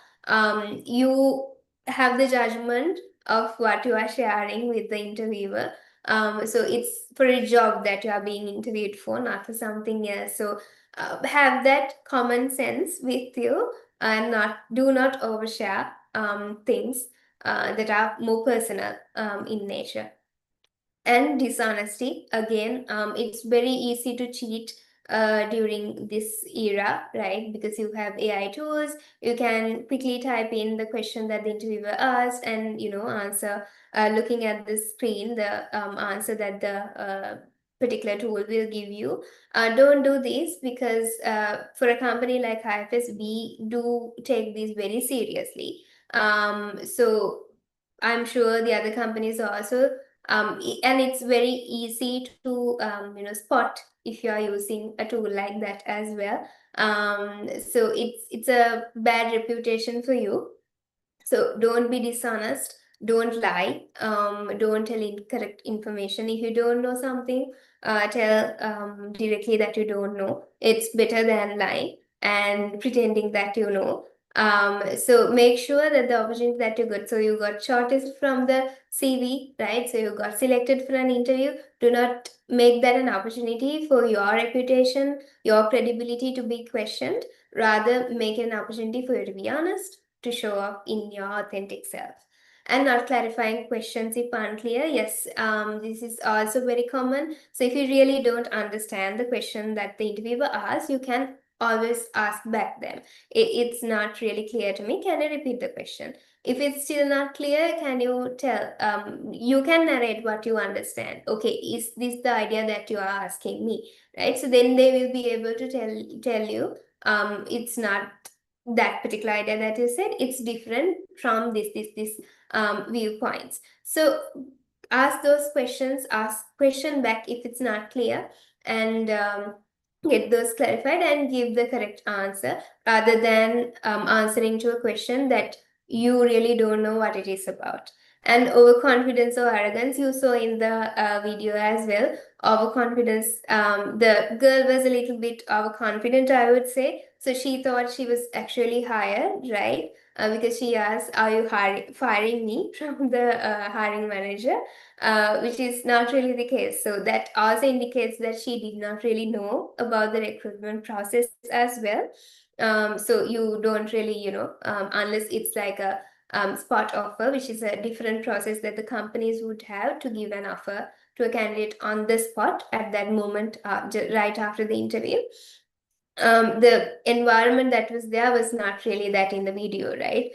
You have the judgment of what you are sharing with the interviewer. So it's for a job that you are being interviewed for, not for something else. So have that common sense with you, and do not overshare things that are more personal in nature. And dishonesty, again, it's very easy to cheat during this era, right? Because you have AI tools, you can quickly type in the question that the interviewer asked, and answer, looking at the screen, the answer that the particular tool will give you. Don't do this, because for a company like IFS, we do take these very seriously. So I'm sure the other companies also, and it's very easy to spot if you are using a tool like that as well. So it's a bad reputation for you. So don't be dishonest, don't lie, don't tell incorrect information. If you don't know something, tell directly that you don't know. It's better than lying and pretending that you know. So make sure that the opportunity that you got, so you got shortlisted from the CV, right? So you got selected for an interview. Do not make that an opportunity for your reputation, your credibility to be questioned. Rather, make it an opportunity for you to be honest, to show up in your authentic self. And not clarifying questions if unclear. Yes, this is also very common. So if you really don't understand the question that the interviewer asks, you can always ask back them. It's not really clear to me. Can you repeat the question? If it's still not clear, can you tell? You can narrate what you understand. Okay, is this the idea that you are asking me? Right? So then they will be able to tell you, it's not that particular idea that you said, it's different from this viewpoints. So ask those questions, ask question back if it's not clear, and get those clarified and give the correct answer, rather than answering to a question that you really don't know what it is about. And overconfidence or arrogance, you saw in the video as well. Overconfidence, the girl was a little bit overconfident, I would say. So she thought she was actually hired, right? Because she asked, are you firing me from the hiring manager? Which is not really the case. So that also indicates that she did not really know about the recruitment process as well. So you don't really, unless it's like a spot offer, which is a different process that the companies would have to give an offer to a candidate on the spot at that moment, right after the interview. The environment that was there was not really that in the video, right?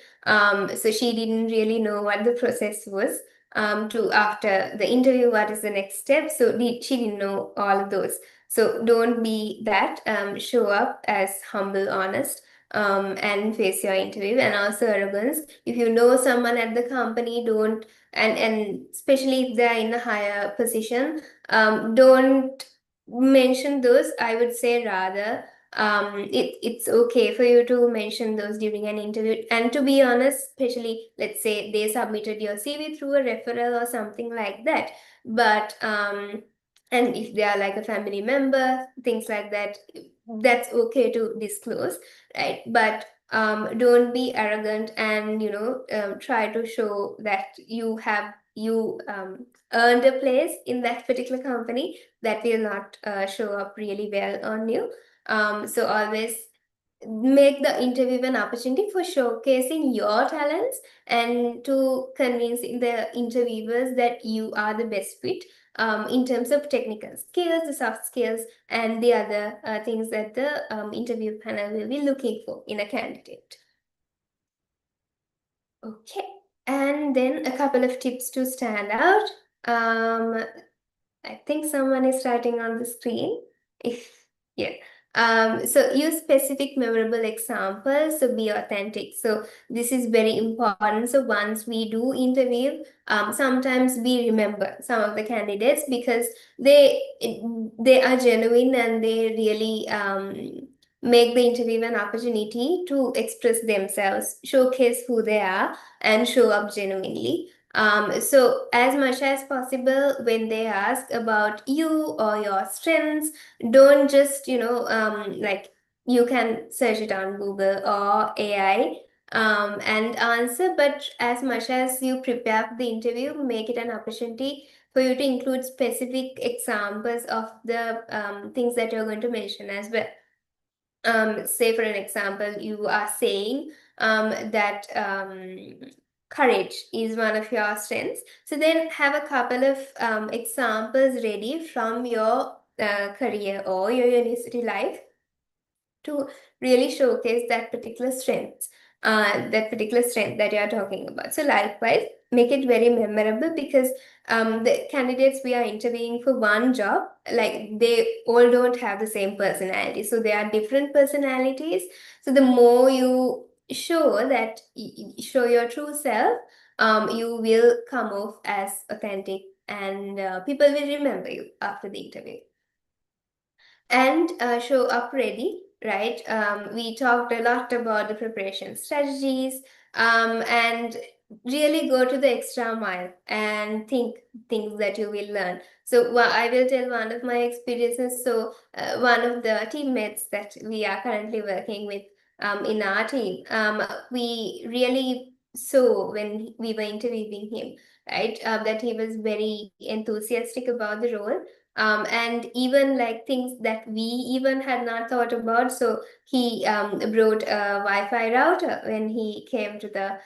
So she didn't really know what the process was to after the interview, what is the next step. So she didn't know all of those. So don't be that. Show up as humble, honest, and face your interview. And also arrogance. If you know someone at the company, don't, and especially if they're in a higher position, don't mention those. I would say rather, it's okay for you to mention those during an interview. And to be honest, especially let's say they submitted your CV through a referral or something like that, but and if they are like a family member, things like that, that's okay to disclose, right? But don't be arrogant, and try to show that you earned a place in that particular company. That will not show up really well on you. So always make the interview an opportunity for showcasing your talents and to convincing the interviewers that you are the best fit in terms of technical skills, the soft skills, and the other things that the interview panel will be looking for in a candidate. Okay, and then a couple of tips to stand out. I think someone is writing on the screen. Yeah. So use specific memorable examples, so be authentic. So this is very important. So once we do interview, sometimes we remember some of the candidates because they are genuine and they really make the interview an opportunity to express themselves, showcase who they are, and show up genuinely. So as much as possible, when they ask about you or your strengths, don't just, like you can search it on Google or AI and answer, but as much as you prepare for the interview, make it an opportunity for you to include specific examples of the things that you're going to mention as well. Say for an example, you are saying that courage is one of your strengths. So then have a couple of examples ready from your career or your university life to really showcase that particular strength that you are talking about. So likewise, make it very memorable because the candidates we are interviewing for one job, like they all don't have the same personality. So they are different personalities. So the more you show that, show your true self, you will come off as authentic and people will remember you after the interview. And show up ready, right? We talked a lot about the preparation strategies and really go to the extra mile and think things that you will learn. So I will tell one of my experiences. So one of the teammates that we are currently working with in our team, we really saw when we were interviewing him, right, that he was very enthusiastic about the role. And even like things that we even had not thought about. So he brought a Wi-Fi router when he came to the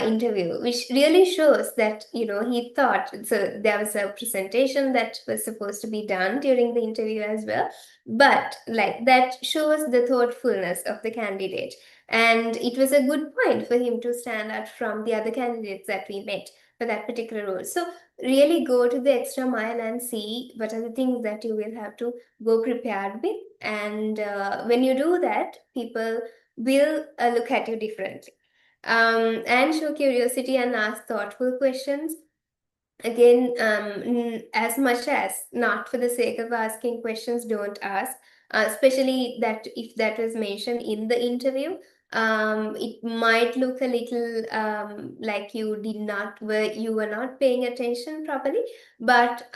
interview, which really shows that, he thought. So there was a presentation that was supposed to be done during the interview as well. But like that shows the thoughtfulness of the candidate. And it was a good point for him to stand out from the other candidates that we met for that particular role. So really go to the extra mile and see what are the things that you will have to go prepared with. And when you do that, people will look at you differently. And show curiosity and ask thoughtful questions. Again, as much as not for the sake of asking questions, don't ask. Especially that if that was mentioned in the interview, it might look a little like you were not paying attention properly. But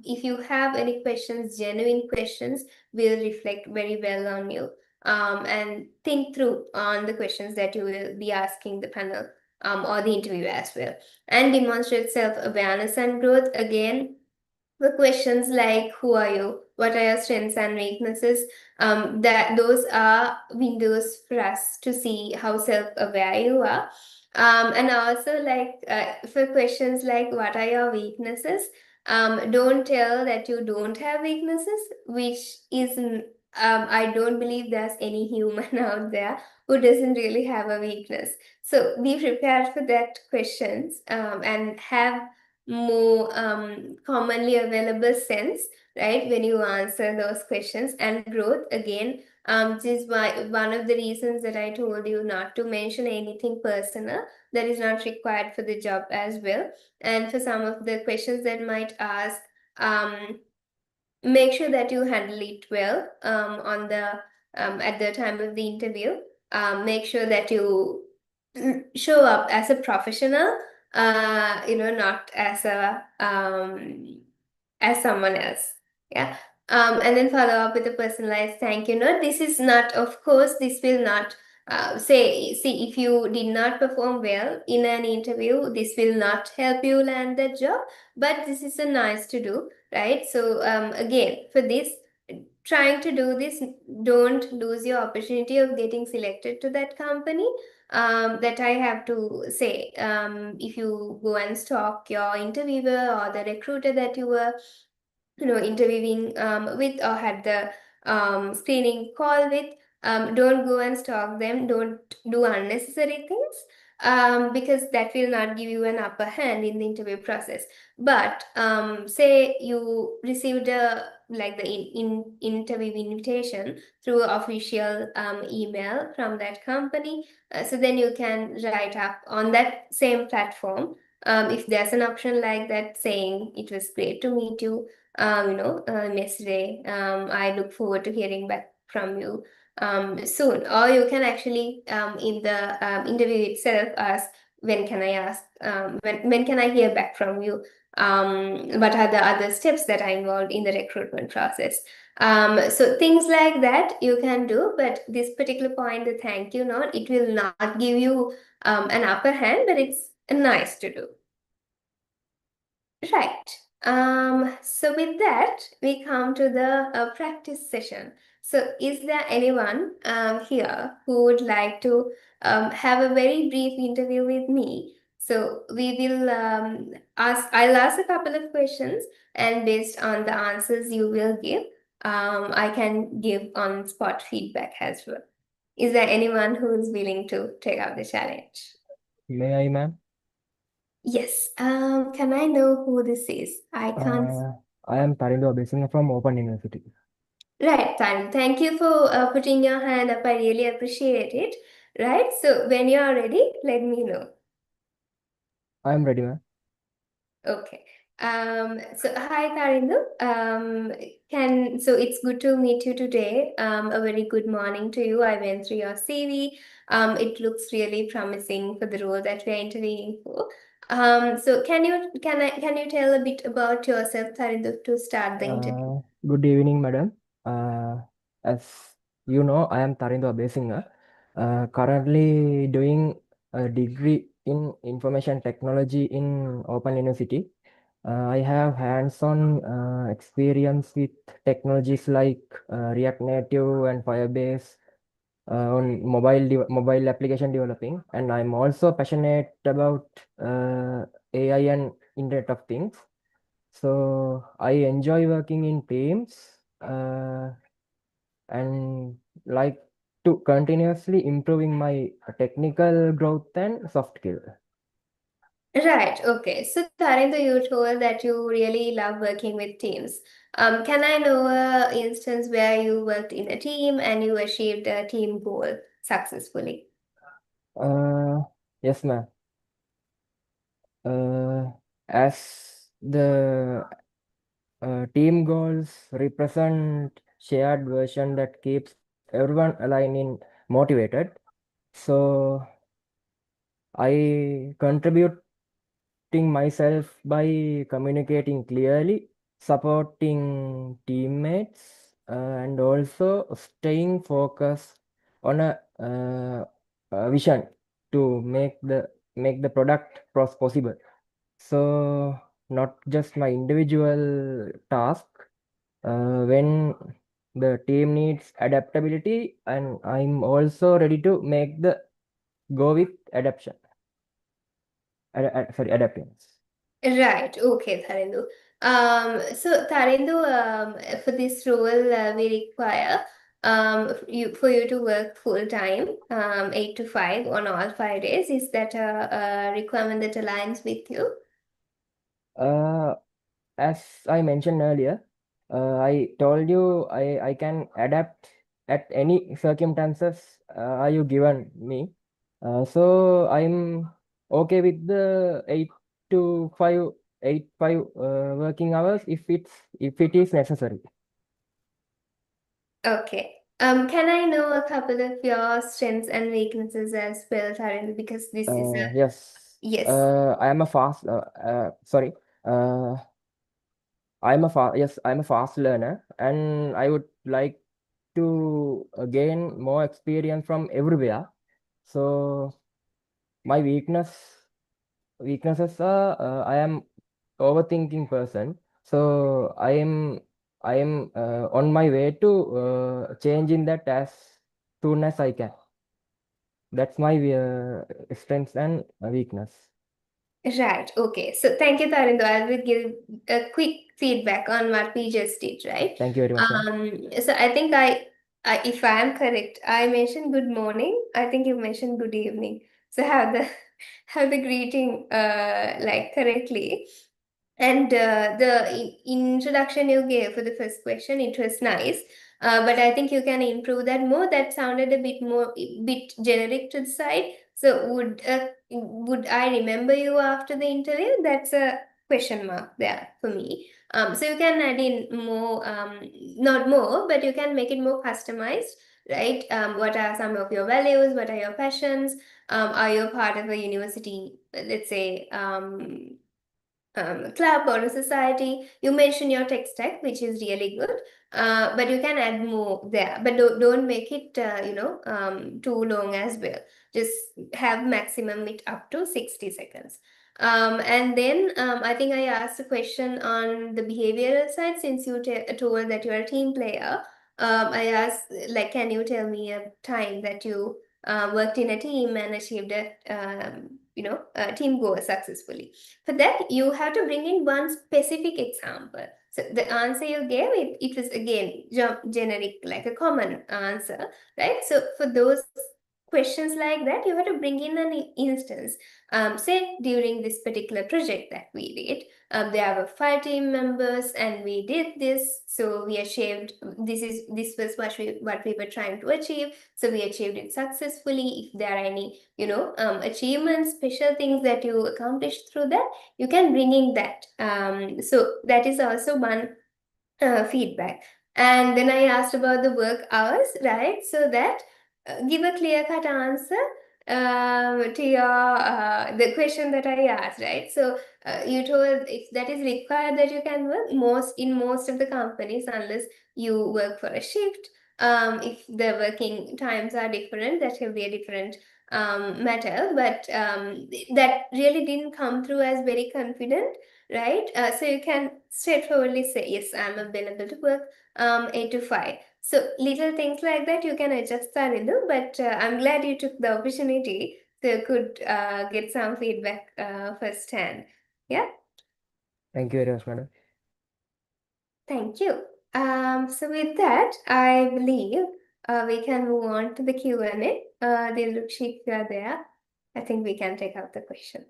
if you have any questions, genuine questions, will reflect very well on you. And think through on the questions that you will be asking the panel or the interview as well. And demonstrate self-awareness and growth. Again, the questions like who are you, what are your strengths and weaknesses, that those are windows for us to see how self-aware you are. And also like for questions like what are your weaknesses, don't tell that you don't have weaknesses, which is I don't believe there's any human out there who doesn't really have a weakness. So be prepared for that questions and have more commonly available sense, right, when you answer those questions. And growth, again, this is why one of the reasons that I told you not to mention anything personal that is not required for the job as well. And for some of the questions that might ask, make sure that you handle it well on the at the time of the interview. Make sure that you show up as a professional, not as a as someone else. Yeah. And then follow up with a personalized thank you note. This is not, of course, this will not see, if you did not perform well in an interview, this will not help you land that job, but this is a nice to do, right? So again, for this, trying to do this, don't lose your opportunity of getting selected to that company. That I have to say. If you go and stalk your interviewer or the recruiter that you were interviewing with or had the screening call with, don't go and stalk them, don't do unnecessary things, because that will not give you an upper hand in the interview process. But say you received a like the interview invitation through official email from that company, so then you can write up on that same platform, if there's an option like that, saying it was great to meet you yesterday. I look forward to hearing back from you soon. Or you can actually, in the interview itself, ask, when can I ask, when can I hear back from you? What are the other steps that are involved in the recruitment process? So things like that you can do, but this particular point, the thank you note, it will not give you an upper hand, but it's nice to do. Right. So with that, we come to the practice session. So is there anyone here who would like to have a very brief interview with me? So we will I'll ask a couple of questions, and based on the answers you will give, I can give on spot feedback as well. Is there anyone who is willing to take up the challenge? May I, ma'am? Yes. Can I know who this is? I can't. I am Tarindo Abesina from Open University. Right, fine. Thank you for putting your hand up. I really appreciate it. Right. So when you are ready, let me know. I am ready, ma'am. Okay. So hi, Tarindu. So it's good to meet you today. A very good morning to you. I went through your CV. It looks really promising for the role that we are interviewing for. So can you tell a bit about yourself, Tarindu, to start the interview? Good evening, madam. As you know, I am Tarindo Abesina. Currently doing a degree in information technology in Open University. I have hands-on experience with technologies like React Native and Firebase on mobile application developing, and I'm also passionate about AI and Internet of Things. So I enjoy working in teams and like to continuously improving my technical growth and soft skill. Right. Okay. So, Tarinder, you told that you really love working with teams. Can I know an instance where you worked in a team and you achieved a team goal successfully? Yes, ma'am. As the team goals represent shared version that keeps everyone aligned and motivated. So I contributing myself by communicating clearly, supporting teammates, and also staying focused on a vision to make the product possible. So not just my individual task. When the team needs adaptability, and I'm also ready to make the go with adaptation. Adaptations. Right. Okay, Tharindu. So Tharindu, for this role, we require for you to work full time, 8 to 5 on all 5 days. Is that a requirement that aligns with you? As I mentioned earlier, I told you I can adapt at any circumstances are you given me. So I'm okay with the 8 to 5 working hours if it is necessary. Okay. Can I know a couple of your strengths and weaknesses as well, Tharindu? Because this is a Yes. yes. I am a fast. Sorry. I'm a fast learner, and I would like to gain more experience from everywhere. So my weaknesses are I am overthinking person. So I am I am on my way to changing that as soon as I can. That's my strength and weakness. Right. Okay. So thank you, Tarindo. I will give a quick feedback on what we just did, right? Thank you very much, ma'am. So I think if I am correct, I mentioned good morning. I think you mentioned good evening. So have the have the greeting like correctly. And the introduction you gave for the first question, it was nice. But I think you can improve that more. That sounded a bit generic to the side. So would I remember you after the interview? That's a question mark there for me. So you can add in more, not more, but you can make it more customized, right? What are some of your values? What are your passions? Are you a part of a university, let's say, club or a society? You mention your tech stack, which is really good, but you can add more there. But don't make it, too long as well. Just have maximum it up to 60 seconds. And then I think I asked a question on the behavioral side, since you told that you're a team player. I asked, like, can you tell me a time that you worked in a team and achieved a team goal successfully? For that, you have to bring in one specific example. So the answer you gave, it was again generic, like a common answer, right? So for those questions like that, you have to bring in an instance. Say during this particular project that we did, there were 5 team members and we did this. So we achieved, this was what we were trying to achieve. So we achieved it successfully. If there are any, achievements, special things that you accomplished through that, you can bring in that. So that is also one feedback. And then I asked about the work hours, right? So that give a clear-cut answer to your the question that I asked, right? So you told if that is required that you can work in most of the companies, unless you work for a shift. If the working times are different, that will be a different matter. But that really didn't come through as very confident, right? So you can straightforwardly say, yes, I'm available to work 8 to 5. So little things like that you can adjust, Tarindo, but I'm glad you took the opportunity so you could get some feedback firsthand. Yeah, Thank you very much, madam. thank you. So with that, I believe we can move on to the Q&A. Dilrukshi, if you are there, I think we can take out the questions.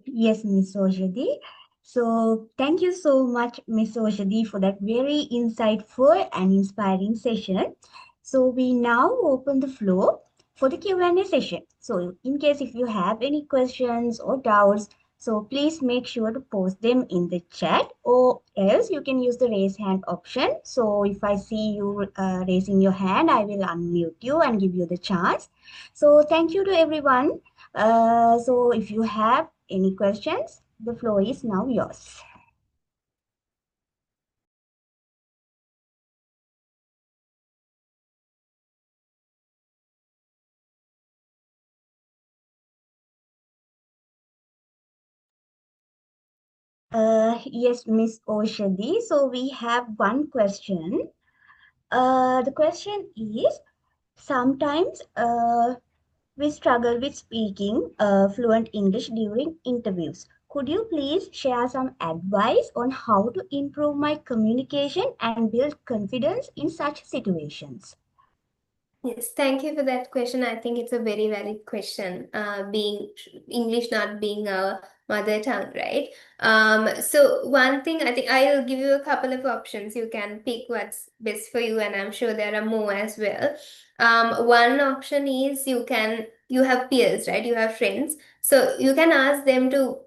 Yes, Miss Oshadi. So thank you so much, Miss Oshadi, for that very insightful and inspiring session. So we now open the floor for the Q&A session. So in case if you have any questions or doubts, so please make sure to post them in the chat, or else you can use the raise hand option. So if I see you raising your hand, I will unmute you and give you the chance. So thank you to everyone. So if you have any questions, the floor is now yours. Yes, Miss Oshadi. So we have one question. The question is, sometimes we struggle with speaking fluent English during interviews. Could you please share some advice on how to improve my communication and build confidence in such situations? Yes, thank you for that question. I think it's a very valid question, being English not being our mother tongue, right? So one thing, I think I'll give you a couple of options. You can pick what's best for you, and I'm sure there are more as well. One option is you have peers, right? You have friends. So you can ask them to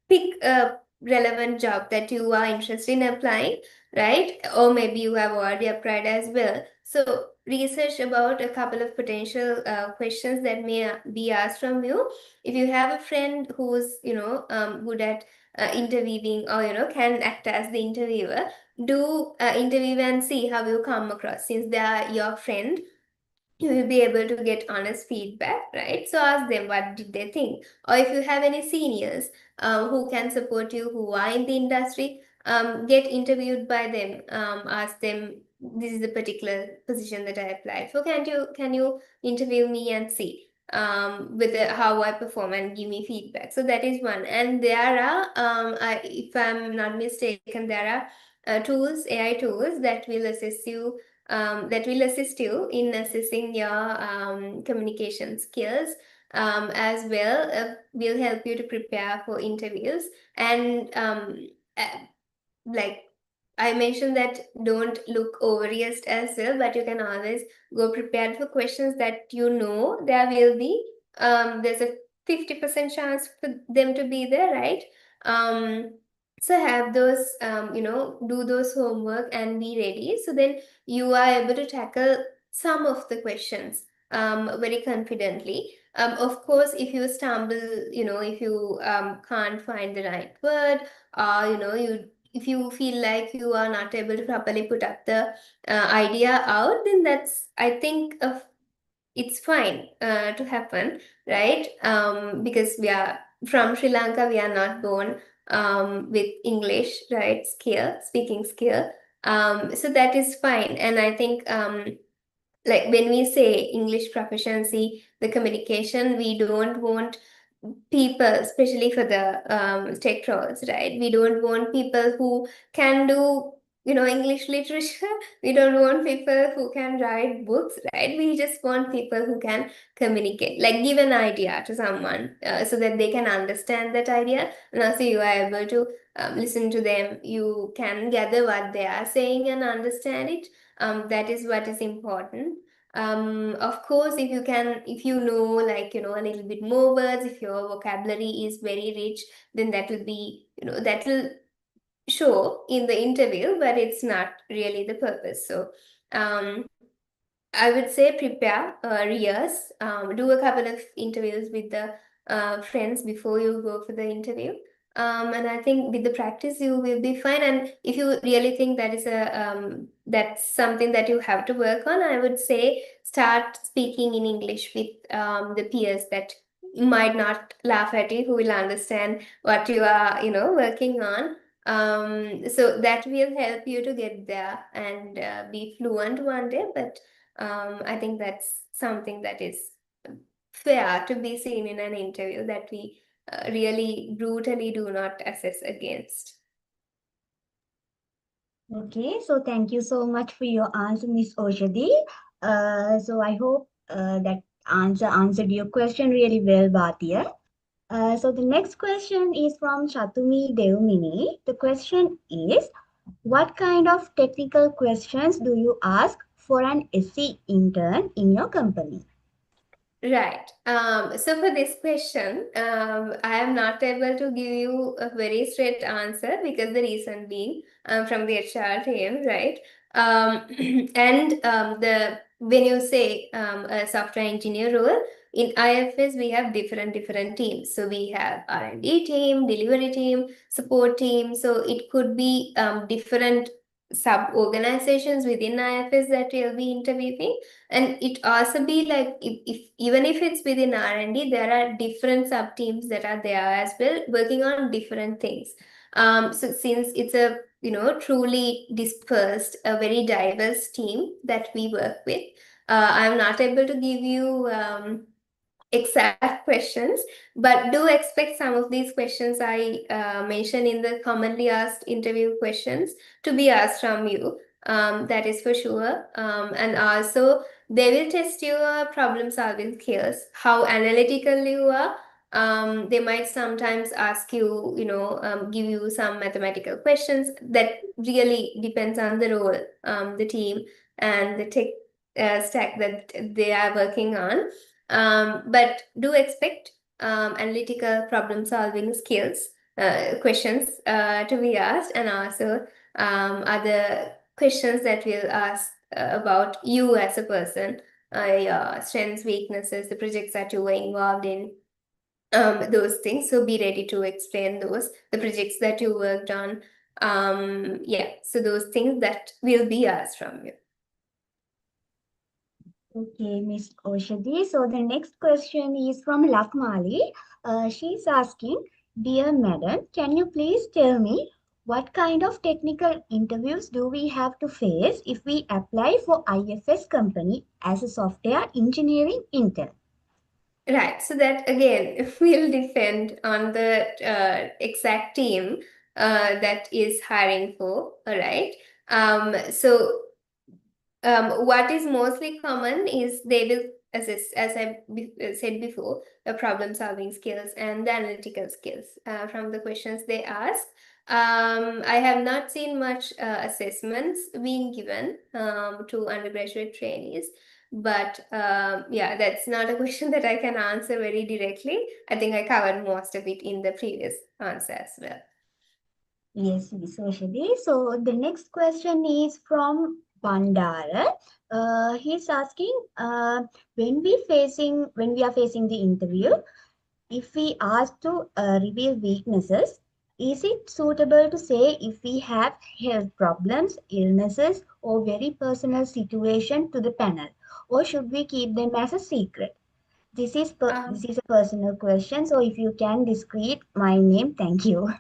pick a relevant job that you are interested in applying, right? Or maybe you have already applied as well. So research about a couple of potential questions that may be asked from you. If you have a friend who's good at interviewing, or can act as the interviewer, do interview and see how you come across. Since they are your friend, you will be able to get honest feedback, right? So ask them what did they think. Or if you have any seniors who can support you, who are in the industry, get interviewed by them. Ask them, this is the particular position that I applied for. Can you interview me and see with how I perform and give me feedback? So that is one. And there are, if I'm not mistaken, there are tools, AI tools that will assist you. That will assist you in assessing your communication skills as well. Will help you to prepare for interviews. And like I mentioned, that don't look overreached as well, but you can always go prepared for questions that you know there will be. There's a 50% chance for them to be there, right? So have those, do those homework and be ready. So then you are able to tackle some of the questions very confidently. Of course, if you stumble, if you can't find the right word, or if you feel like you are not able to properly put up the idea out, then that's, I think, it's fine to happen, right? Because we are from Sri Lanka, we are not born with English, right, speaking skill. So that is fine. And I think like when we say English proficiency, the communication, we don't want people, especially for the tech roles, right? We don't want people who can do, English literature. We don't want people who can write books, right? We just want people who can communicate, like give an idea to someone so that they can understand that idea. And also you are able to listen to them. You can gather what they are saying and understand it. That is what is important. Of course, if you know, like, a little bit more words, if your vocabulary is very rich, then that will be, that will show in the interview, but it's not really the purpose. So, I would say prepare, rehearse, do a couple of interviews with the friends before you go for the interview. And I think with the practice you will be fine. And if you really think that is that's something that you have to work on, I would say start speaking in English with the peers that might not laugh at you, who will understand what you are, working on. So that will help you to get there and be fluent one day. But I think that's something that is fair to be seen in an interview, that we really brutally do not assess against. Okay, so thank you so much for your answer, Miss Oshadi. So I hope that answer answered your question really well, Bhatia. So the next question is from Chatumi Devmini. The question is, what kind of technical questions do you ask for an SE intern in your company? Right. So for this question, I am not able to give you a very straight answer, because the reason being from the HR team, right? And when you say a software engineer role in IFS, we have different teams. So we have R&D team, delivery team, support team. So it could be different sub-organizations within IFS that you'll be interviewing. And it also be like, if even if it's within R&D, there are different sub teams that are there as well, working on different things. So since it's a truly dispersed, a very diverse team that we work with, I'm not able to give you exact questions, but do expect some of these questions I mentioned in the commonly asked interview questions to be asked from you. That is for sure. And also they will test your problem solving skills, how analytical you are. They might sometimes ask you, give you some mathematical questions. That really depends on the role, the team, and the tech stack that they are working on. But do expect analytical problem solving skills questions to be asked, and also other questions that will ask about you as a person, your strengths, weaknesses, the projects that you were involved in, those things. So be ready to explain those, the projects that you worked on. Yeah, so those things that will be asked from you. Okay, Miss Oshadi. So the next question is from Lakmali. She's asking, Dear Madam, can you please tell me What kind of technical interviews do we have to face if we apply for IFS company as a software engineering intern? Right. So that again will depend on the exact team that is hiring for. All right. What is mostly common is they will assess, as I said before, the problem solving skills and the analytical skills from the questions they ask. I have not seen much assessments being given to undergraduate trainees, but yeah, that's not a question that I can answer very directly. I think I covered most of it in the previous answer as well. Yes, Ms. Oshadi. So the next question is from Bandara. He's asking, when we are facing the interview, if we ask to reveal weaknesses, is it suitable to say if we have health problems, illnesses, or very personal situation to the panel, or should we keep them as a secret? This is a personal question, so if you can discreet my name, thank you.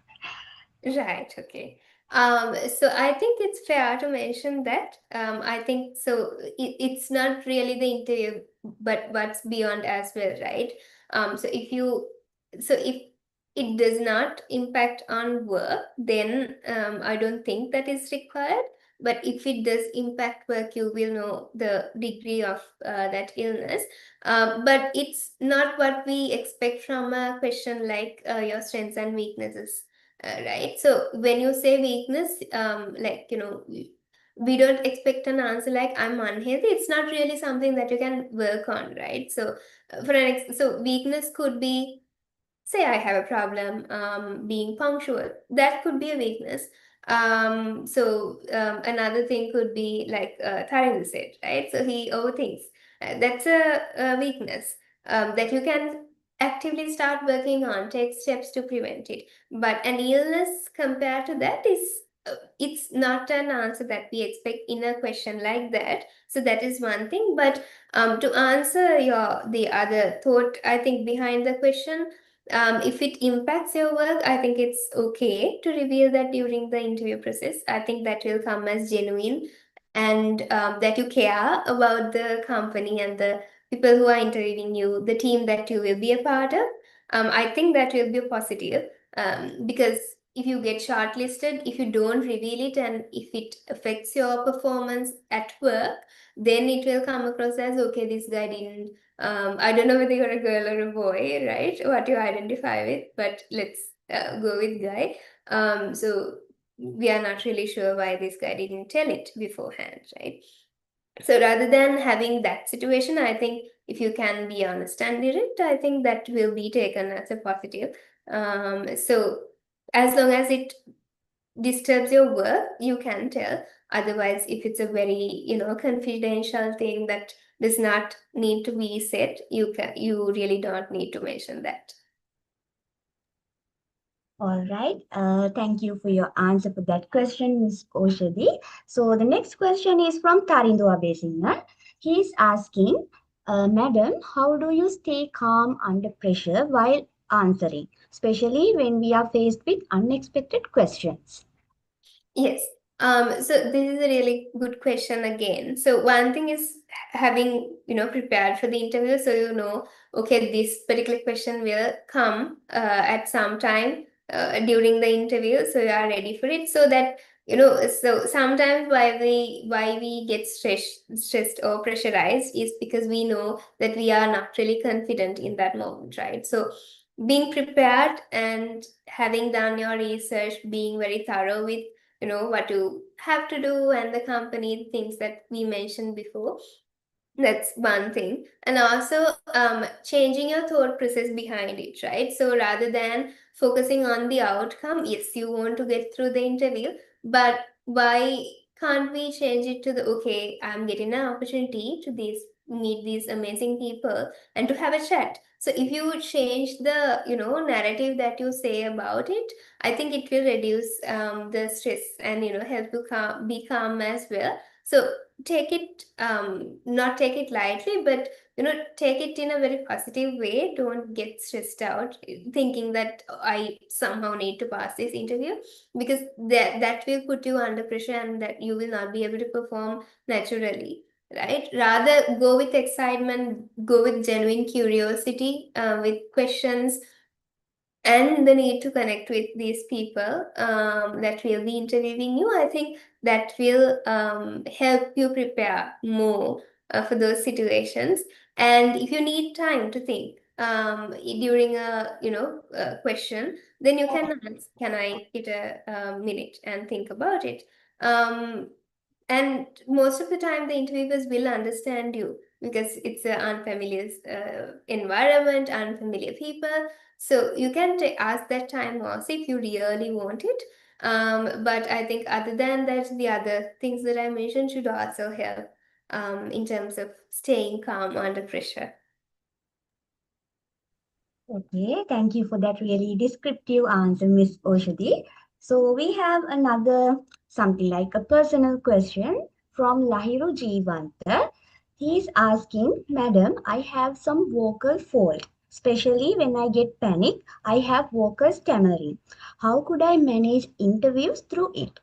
Right, okay. So I think it's fair to mention that. I think so it's not really the interview, but what's beyond as well, right? So if it does not impact on work, then I don't think that is required. But if it does impact work, you will know the degree of that illness. But it's not what we expect from a question like your strengths and weaknesses. Right. So when you say weakness, we don't expect an answer like I'm unhealthy. It's not really something that you can work on, right? So so weakness could be, say I have a problem being punctual. That could be a weakness. Another thing could be like Tariq said, right? So he overthinks. That's a weakness that you can actively start working on, take steps to prevent it. But an illness compared to that is it's not an answer that we expect in a question like that. So that is one thing. But to answer the other thought, I think behind the question, if it impacts your work, I think it's okay to reveal that during the interview process. I think that will come as genuine and that you care about the company and the people who are interviewing you, the team that you will be a part of. I think that will be positive because if you get shortlisted, if you don't reveal it and if it affects your performance at work, then it will come across as okay, this guy didn't I don't know whether you're a girl or a boy, right? What you identify with, but let's go with guy. So we are not really sure why this guy didn't tell it beforehand, right? So rather than having that situation, I think if you can be honest and direct, I think that will be taken as a positive. So as long as it disturbs your work, you can tell. Otherwise, if it's a very, confidential thing that does not need to be said, you really don't need to mention that. All right. Thank you for your answer for that question, Ms. Oshadi. So the next question is from Tarindo Abesinga. He is asking, Madam, how do you stay calm under pressure while answering, especially when we are faced with unexpected questions? Yes. So this is a really good question again. So one thing is having, prepared for the interview. So okay, this particular question will come at some time during the interview. So you are ready for it. So that, so sometimes why we get stressed or pressurized is because we know that we are not really confident in that moment, right? So being prepared and having done your research, being very thorough with what you have to do and the company things that we mentioned before, that's one thing. And also changing your thought process behind it, right? So rather than focusing on the outcome, yes, you want to get through the interview, but why can't we change it to the okay, I'm getting an opportunity to meet these amazing people and to have a chat. So if you change the narrative that you say about it, I think it will reduce the stress and help you be calm as well. So not take it lightly, but take it in a very positive way. Don't get stressed out thinking that I somehow need to pass this interview, because that will put you under pressure and that you will not be able to perform naturally, right? Rather go with excitement, go with genuine curiosity, with questions, and the need to connect with these people that will be interviewing you. I think that will help you prepare more for those situations. And if you need time to think during a question, then you can ask, can I get a minute and think about it? And most of the time, the interviewers will understand you because it's an unfamiliar environment, unfamiliar people. So you can ask that time also if you really want it. But I think other than that, the other things that I mentioned should also help in terms of staying calm under pressure. Okay, thank you for that really descriptive answer, Miss Oshadi. So we have another something like a personal question from Lahiru Jeevanta. He's asking, Madam, I have some vocal fault. Especially when I get panic, I have vocal stammering. How could I manage interviews through it?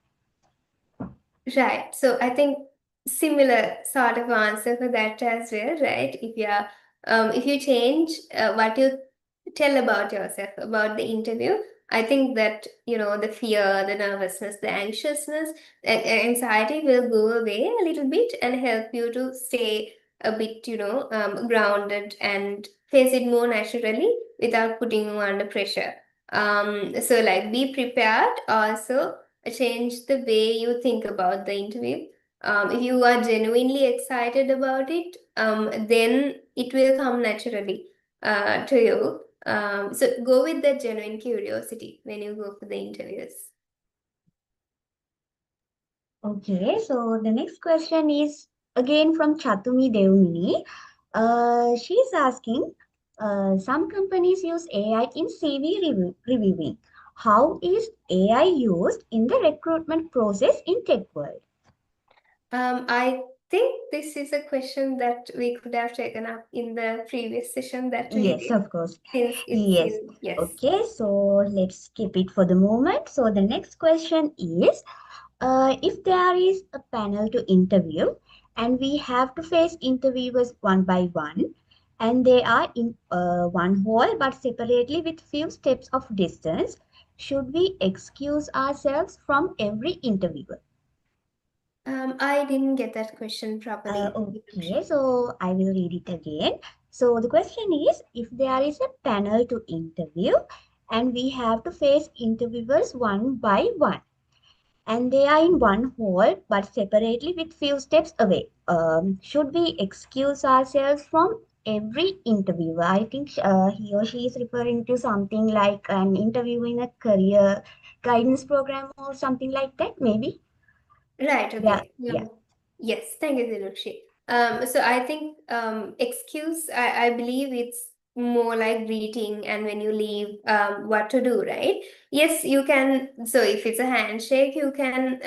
Right. So I think similar sort of answer for that as well, right? If you change what you tell about yourself about the interview, I think that the fear, the nervousness, the anxiousness, anxiety will go away a little bit and help you to stay a bit grounded and face it more naturally without putting you under pressure. So like be prepared also, change the way you think about the interview. If you are genuinely excited about it, then it will come naturally to you. So go with that genuine curiosity when you go for the interviews. Okay, so the next question is again from Chatumi Devmini. She's asking, some companies use AI in CV reviewing. How is AI used in the recruitment process in tech world? I think this is a question that we could have taken up in the previous session that we Yes, did, of course. since it's Yes. yes. Okay, so let's skip it for the moment. So the next question is, if there is a panel to interview and we have to face interviewers one by one, and they are in one hall but separately with few steps of distance, should we excuse ourselves from every interviewer? I didn't get that question properly. Okay, so I will read it again. So the question is, if there is a panel to interview and we have to face interviewers one by one, and they are in one hall but separately with few steps away, should we excuse ourselves from every interviewer? I think he or she is referring to something like an interview in a career guidance program or something like that, maybe. Right, Yeah, okay. yeah. Yes, thank you, Dilukshi. So I think excuse, I believe it's more like greeting and when you leave, what to do, right? Yes, you can. So if it's a handshake, you can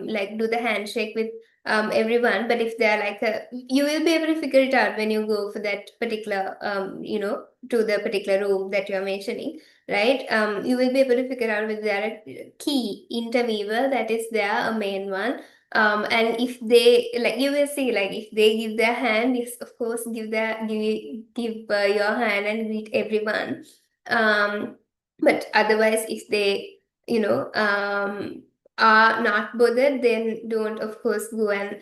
like do the handshake with everyone. But if they're like you will be able to figure it out when you go for that particular to the particular room that you're mentioning, right? You will be able to figure out whether they're a key interviewer that is there, a main one. And if they like, you will see, like if they give their hand, yes, of course, give your hand and greet everyone. But otherwise, if they are not bothered, then don't, of course, go and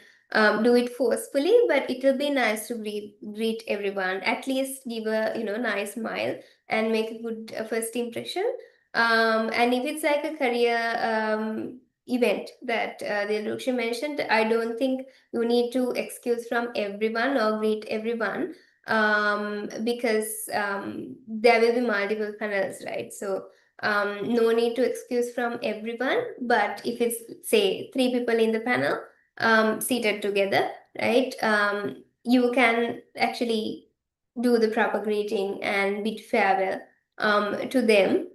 do it forcefully. But it will be nice to greet everyone. At least give a nice smile and make a good first impression. And if it's like a career event that Dilruksha mentioned, I don't think you need to excuse from everyone or greet everyone, because there will be multiple panels, right? So no need to excuse from everyone. But if it's say 3 people in the panel seated together, right? You can actually do the proper greeting and bid farewell to them,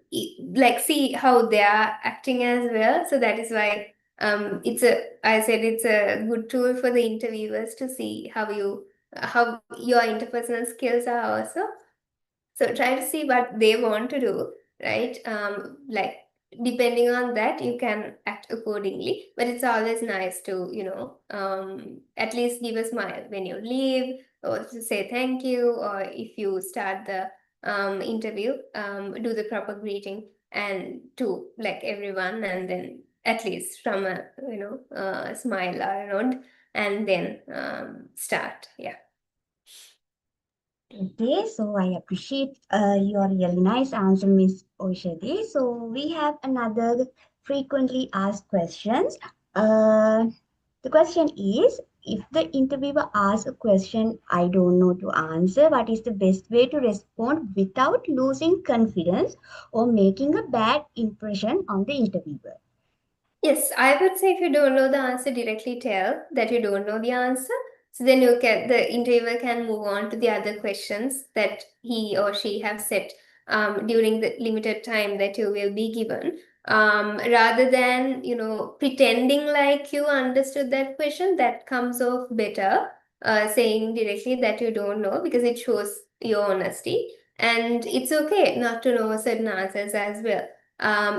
like see how they are acting as well. So that is why I said it's a good tool for the interviewers to see how you how your interpersonal skills are also. So try to see what they want to do, right? Like depending on that, you can act accordingly. But it's always nice to, at least give a smile when you leave, or to say thank you, or if you start the interview, do the proper greeting and to like everyone, and then at least from a smile or a nod, and then start. Yeah. Okay, so I appreciate your really nice answer, Miss Oshadi. So we have another frequently asked questions. The question is, if the interviewer asks a question I don't know to answer, what is the best way to respond without losing confidence or making a bad impression on the interviewer? Yes, I would say if you don't know the answer, directly tell that you don't know the answer. So then the interviewer can move on to the other questions that he or she have set during the limited time that you will be given. Rather than, pretending like you understood that question, that comes off better, saying directly that you don't know, because it shows your honesty. And it's okay not to know certain answers as well.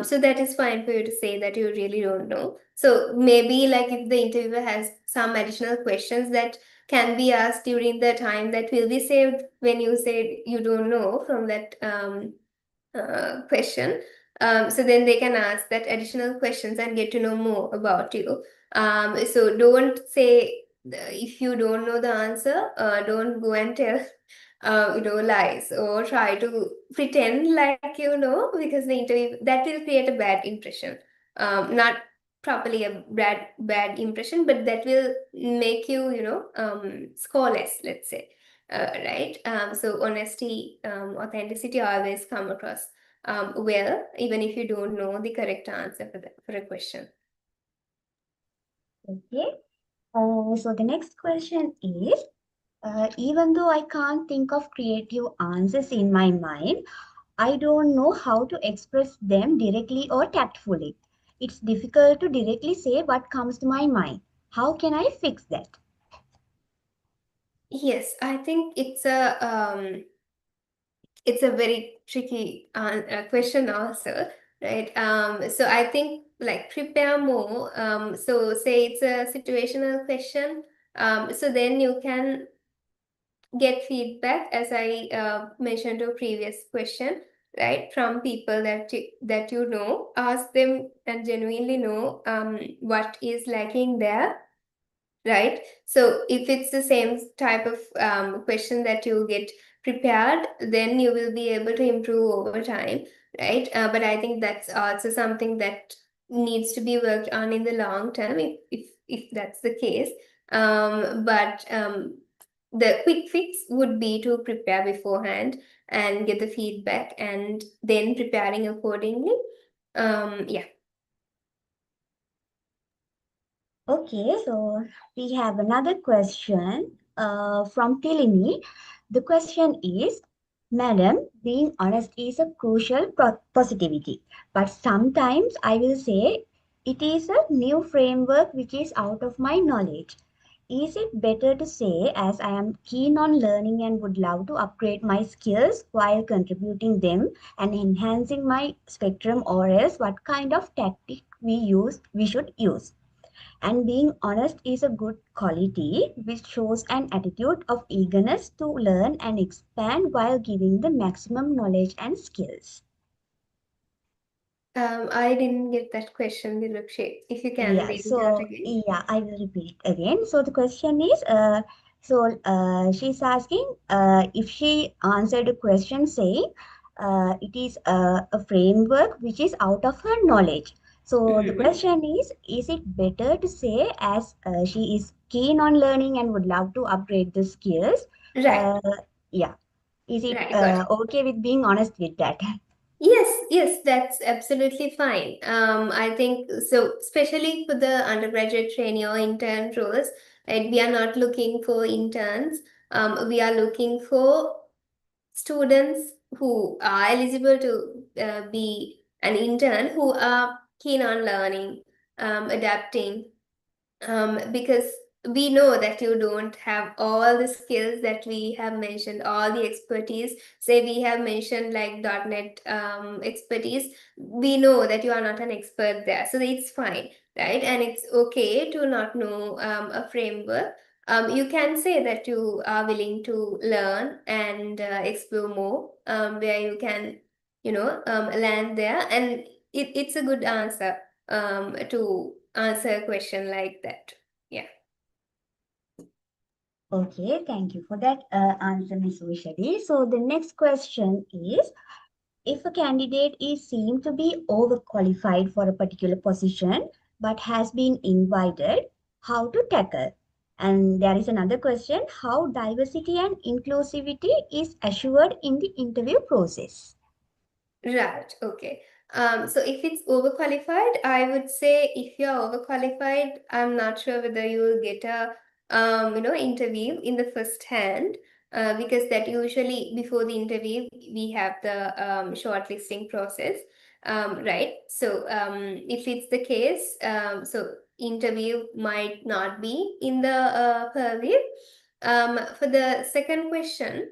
So that is fine for you to say that you really don't know. So maybe like if the interviewer has some additional questions that can be asked during the time that will be saved when you say you don't know from that question. So then they can ask that additional questions and get to know more about you. So don't say if you don't know the answer, don't go and tell lies or try to pretend like you know, because the interview that will create a bad impression. Not properly a bad impression, but that will make you, score less, let's say. Right? So honesty, authenticity always come across well, even if you don't know the correct answer for a question. Okay. So the next question is, even though I can't think of creative answers in my mind, I don't know how to express them directly or tactfully. It's difficult to directly say what comes to my mind. How can I fix that? Yes, I think it's a very tricky question also, right? So I think like prepare more. So say it's a situational question. So then you can get feedback, as I mentioned to a previous question, right? From people that you know, ask them and genuinely know what is lacking there, right? So if it's the same type of question that you get prepared, then you will be able to improve over time, right? But I think that's also something that needs to be worked on in the long term, if that's the case. But the quick fix would be to prepare beforehand and get the feedback and then preparing accordingly. Yeah. Okay, so we have another question from Tilini. The question is, Madam, being honest is a crucial positivity, but sometimes I will say it is a new framework which is out of my knowledge. Is it better to say, as I am keen on learning and would love to upgrade my skills while contributing them and enhancing my spectrum, or else what kind of tactic we should use? And being honest is a good quality which shows an attitude of eagerness to learn and expand while giving the maximum knowledge and skills. I didn't get that question, Dilakshi. If you can read it out again. I will repeat it again. So the question is, she's asking if she answered a question saying it is a framework which is out of her knowledge. So the question is it better to say, as she is keen on learning and would love to upgrade the skills? Right, Yeah. Is it right, got it. okay with being honest with that? Yes, that's absolutely fine. I think so, especially for the undergraduate trainee or intern roles, right? We are not looking for interns. We are looking for students who are eligible to be an intern, who are keen on learning, adapting, because we know that you don't have all the skills that we have mentioned, all the expertise. Say we have mentioned like .NET expertise. We know that you are not an expert there, so it's fine, right? And it's okay to not know a framework. You can say that you are willing to learn and explore more, where you can, land there, and it's a good answer to answer a question like that. Yeah. Okay, thank you for that answer, Ms. Ushadi. So the next question is, if a candidate is seen to be overqualified for a particular position but has been invited, how to tackle? And there is another question, how diversity and inclusivity is assured in the interview process? Right, okay. So if it's overqualified, I would say if you're overqualified, I'm not sure whether you will get a interview in the first hand, because that usually before the interview we have the shortlisting process, right? So if it's the case, so interview might not be in the purview. For the second question.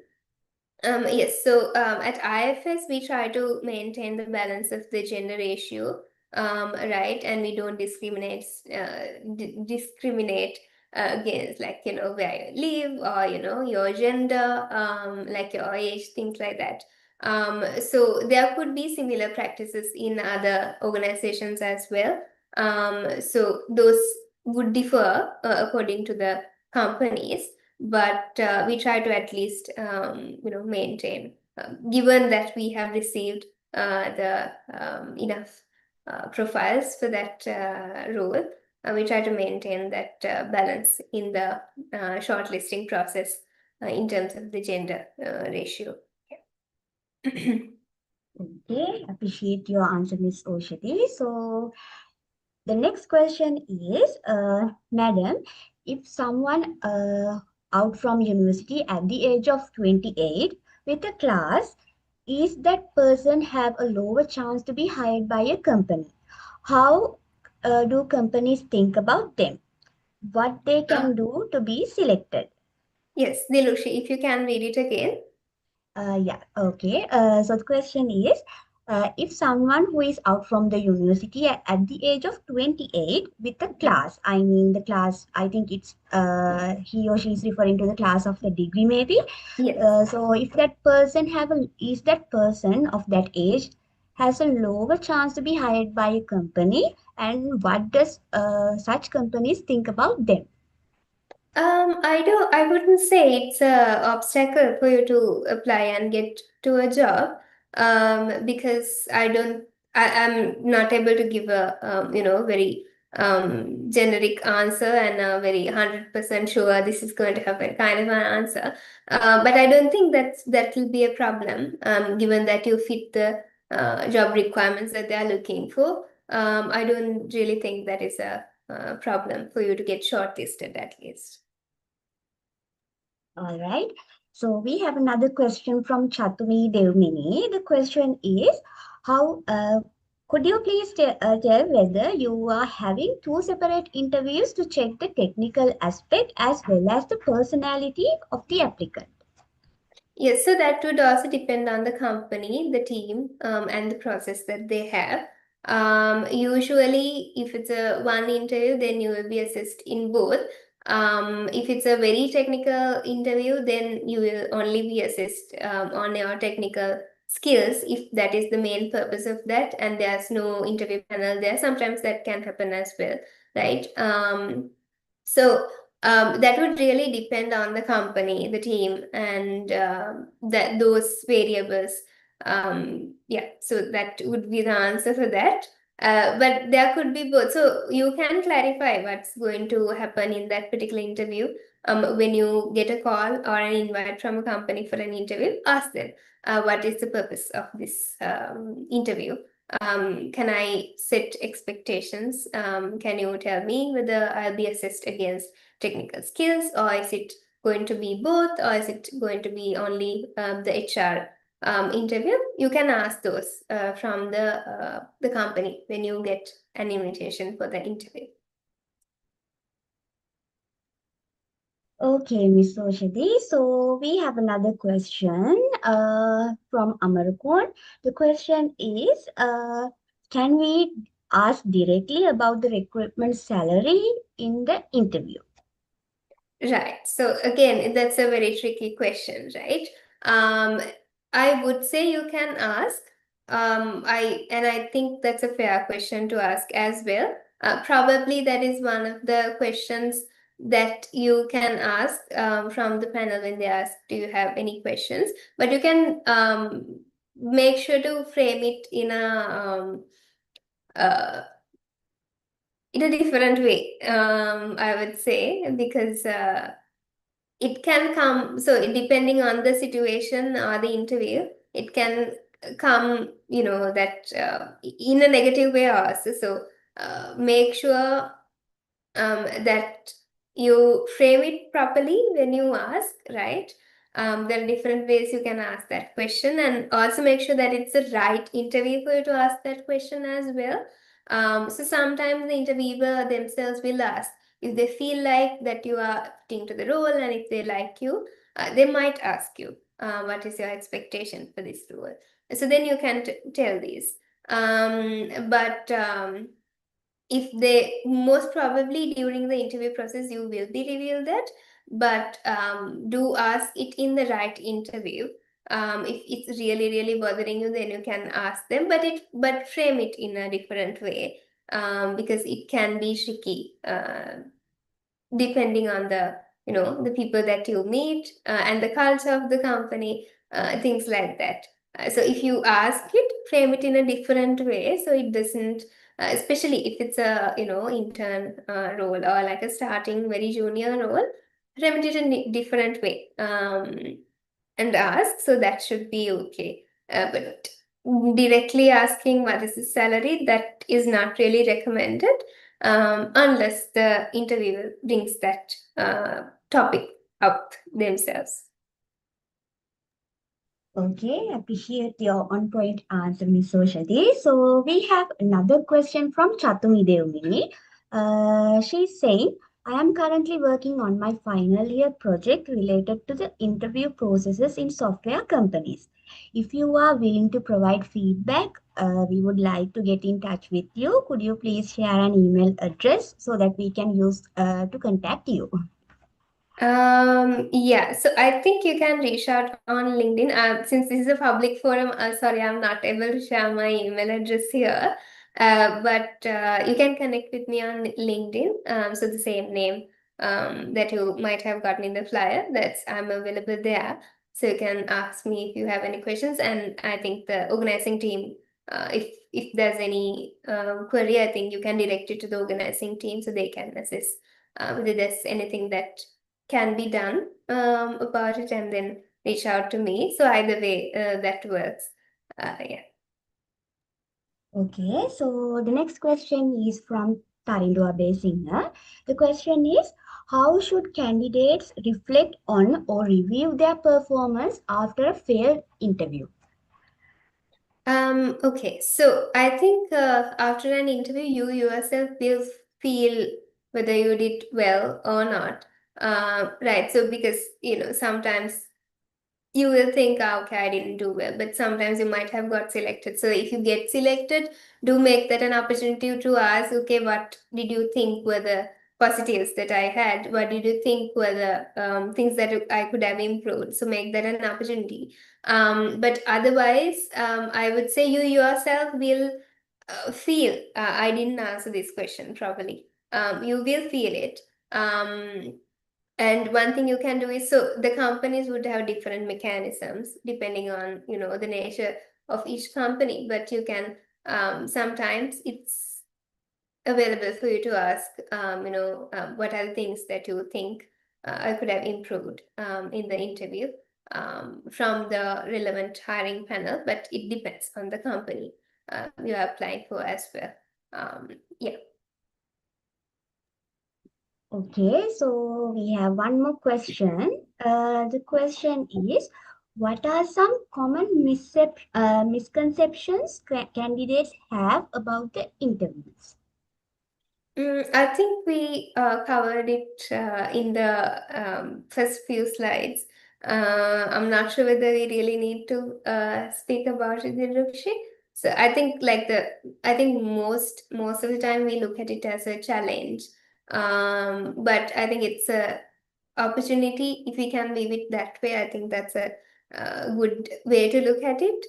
Yes, so at IFS, we try to maintain the balance of the gender ratio, right? And we don't discriminate against, like, where you live or, your gender, like your age, things like that. So there could be similar practices in other organizations as well. So those would differ according to the companies, but we try to at least maintain, given that we have received the enough profiles for that role. We try to maintain that balance in the shortlisting process in terms of the gender ratio. Okay, appreciate your answer, Ms. Oshadi. So the next question is, Madam, if someone out from university at the age of 28 with a class, is that person have a lower chance to be hired by a company? How do companies think about them? What they can do to be selected? Yes, Nilushi, if you can read it again. Yeah, okay. So the question is, if someone who is out from the university at the age of 28 with a class, I mean the class, I think it's he or she is referring to the class of the degree maybe. Yes. So if that person is that person of that age has a lower chance to be hired by a company, and what does such companies think about them? I wouldn't say it's a obstacle for you to apply and get to a job, because I'm not able to give a, very generic answer and a very 100% sure this is going to happen kind of an answer. But I don't think that will be a problem, given that you fit the job requirements that they are looking for. I don't really think that is a problem for you to get shortlisted at least. All right. So we have another question from Chatumi Devmini. The question is, how could you please tell whether you are having two separate interviews to check the technical aspect as well as the personality of the applicant? Yes, so that would also depend on the company, the team, and the process that they have. Usually, if it's a one interview, then you will be assessed in both. If it's a very technical interview, then you will only be assessed on your technical skills, if that is the main purpose of that, and there's no interview panel there. Sometimes that can happen as well, right? So that would really depend on the company, the team, and that those variables. Yeah, so that would be the answer for that. But there could be both. So you can clarify what's going to happen in that particular interview. When you get a call or an invite from a company for an interview, ask them what is the purpose of this interview. Can I set expectations? Can you tell me whether I'll be assessed against technical skills, or is it going to be both, or is it going to be only the HR interview? You can ask those from the company when you get an invitation for the interview. Okay, Miss Oshadi. So we have another question from Amarkon. The question is, can we ask directly about the recruitment salary in the interview? Right. So again, that's a very tricky question, right? I would say you can ask. I think that's a fair question to ask as well. Probably that is one of the questions that you can ask from the panel when they ask, do you have any questions? But you can make sure to frame it uh, in a different way, I would say, because it can come, so depending on the situation or the interview, it can come, that in a negative way also. So make sure that you frame it properly when you ask, right? There are different ways you can ask that question, and also make sure that it's the right interview for you to ask that question as well. So sometimes the interviewer themselves will ask if they feel like that you are fitting to the role, and if they like you, they might ask you, what is your expectation for this role? So then you can tell these. But if they, most probably during the interview process you will be revealed that, but do ask it in the right interview. If it's really bothering you, then you can ask them, but frame it in a different way, because it can be tricky, depending on the people that you meet, and the culture of the company, things like that. So if you ask it, frame it in a different way, so it doesn't, especially if it's a intern role, or like a starting very junior role, frame it in a different way, and ask, so that should be okay. But directly asking what is the salary, that is not really recommended, unless the interviewer brings that topic up themselves. Okay, appreciate your on-point answer, Miss Oshadi. So we have another question from Chatumi Devmini. She's saying, I am currently working on my final year project related to the interview processes in software companies. If you are willing to provide feedback, we would like to get in touch with you. Could you please share an email address so that we can use to contact you? Yeah, so I think you can reach out on LinkedIn. Since this is a public forum, sorry, I'm not able to share my email address here. But you can connect with me on LinkedIn. So the same name that you might have gotten in the flyer, I'm available there. So you can ask me if you have any questions, and I think the organizing team, if there's any query, I think you can direct it to the organizing team so they can assist whether there's anything that can be done about it, and then reach out to me. So either way, that works. Yeah. Okay, so the next question is from Tarindu Abesingha. The question is, how should candidates reflect on or review their performance after a failed interview? Okay, so I think after an interview, you yourself will feel whether you did well or not. Right. So because sometimes you will think, okay, I didn't do well, but sometimes you might have got selected. So if you get selected, do make that an opportunity to ask, okay, what did you think were the positives that I had? What did you think were the things that I could have improved? So make that an opportunity. But otherwise, I would say you yourself will feel, I didn't answer this question properly. You will feel it. And one thing you can do is, so the companies would have different mechanisms depending on, the nature of each company, but you can, sometimes it's available for you to ask, what are the things that you think I could have improved in the interview from the relevant hiring panel, but it depends on the company you are applying for as well. Yeah. Okay, so we have one more question. The question is, what are some common misconceptions candidates have about the interviews? I think we covered it in the first few slides. I'm not sure whether we really need to speak about it, Dilrukshi. So I think most of the time we look at it as a challenge. But I think it's a opportunity. If we can leave it that way, I think that's a good way to look at it.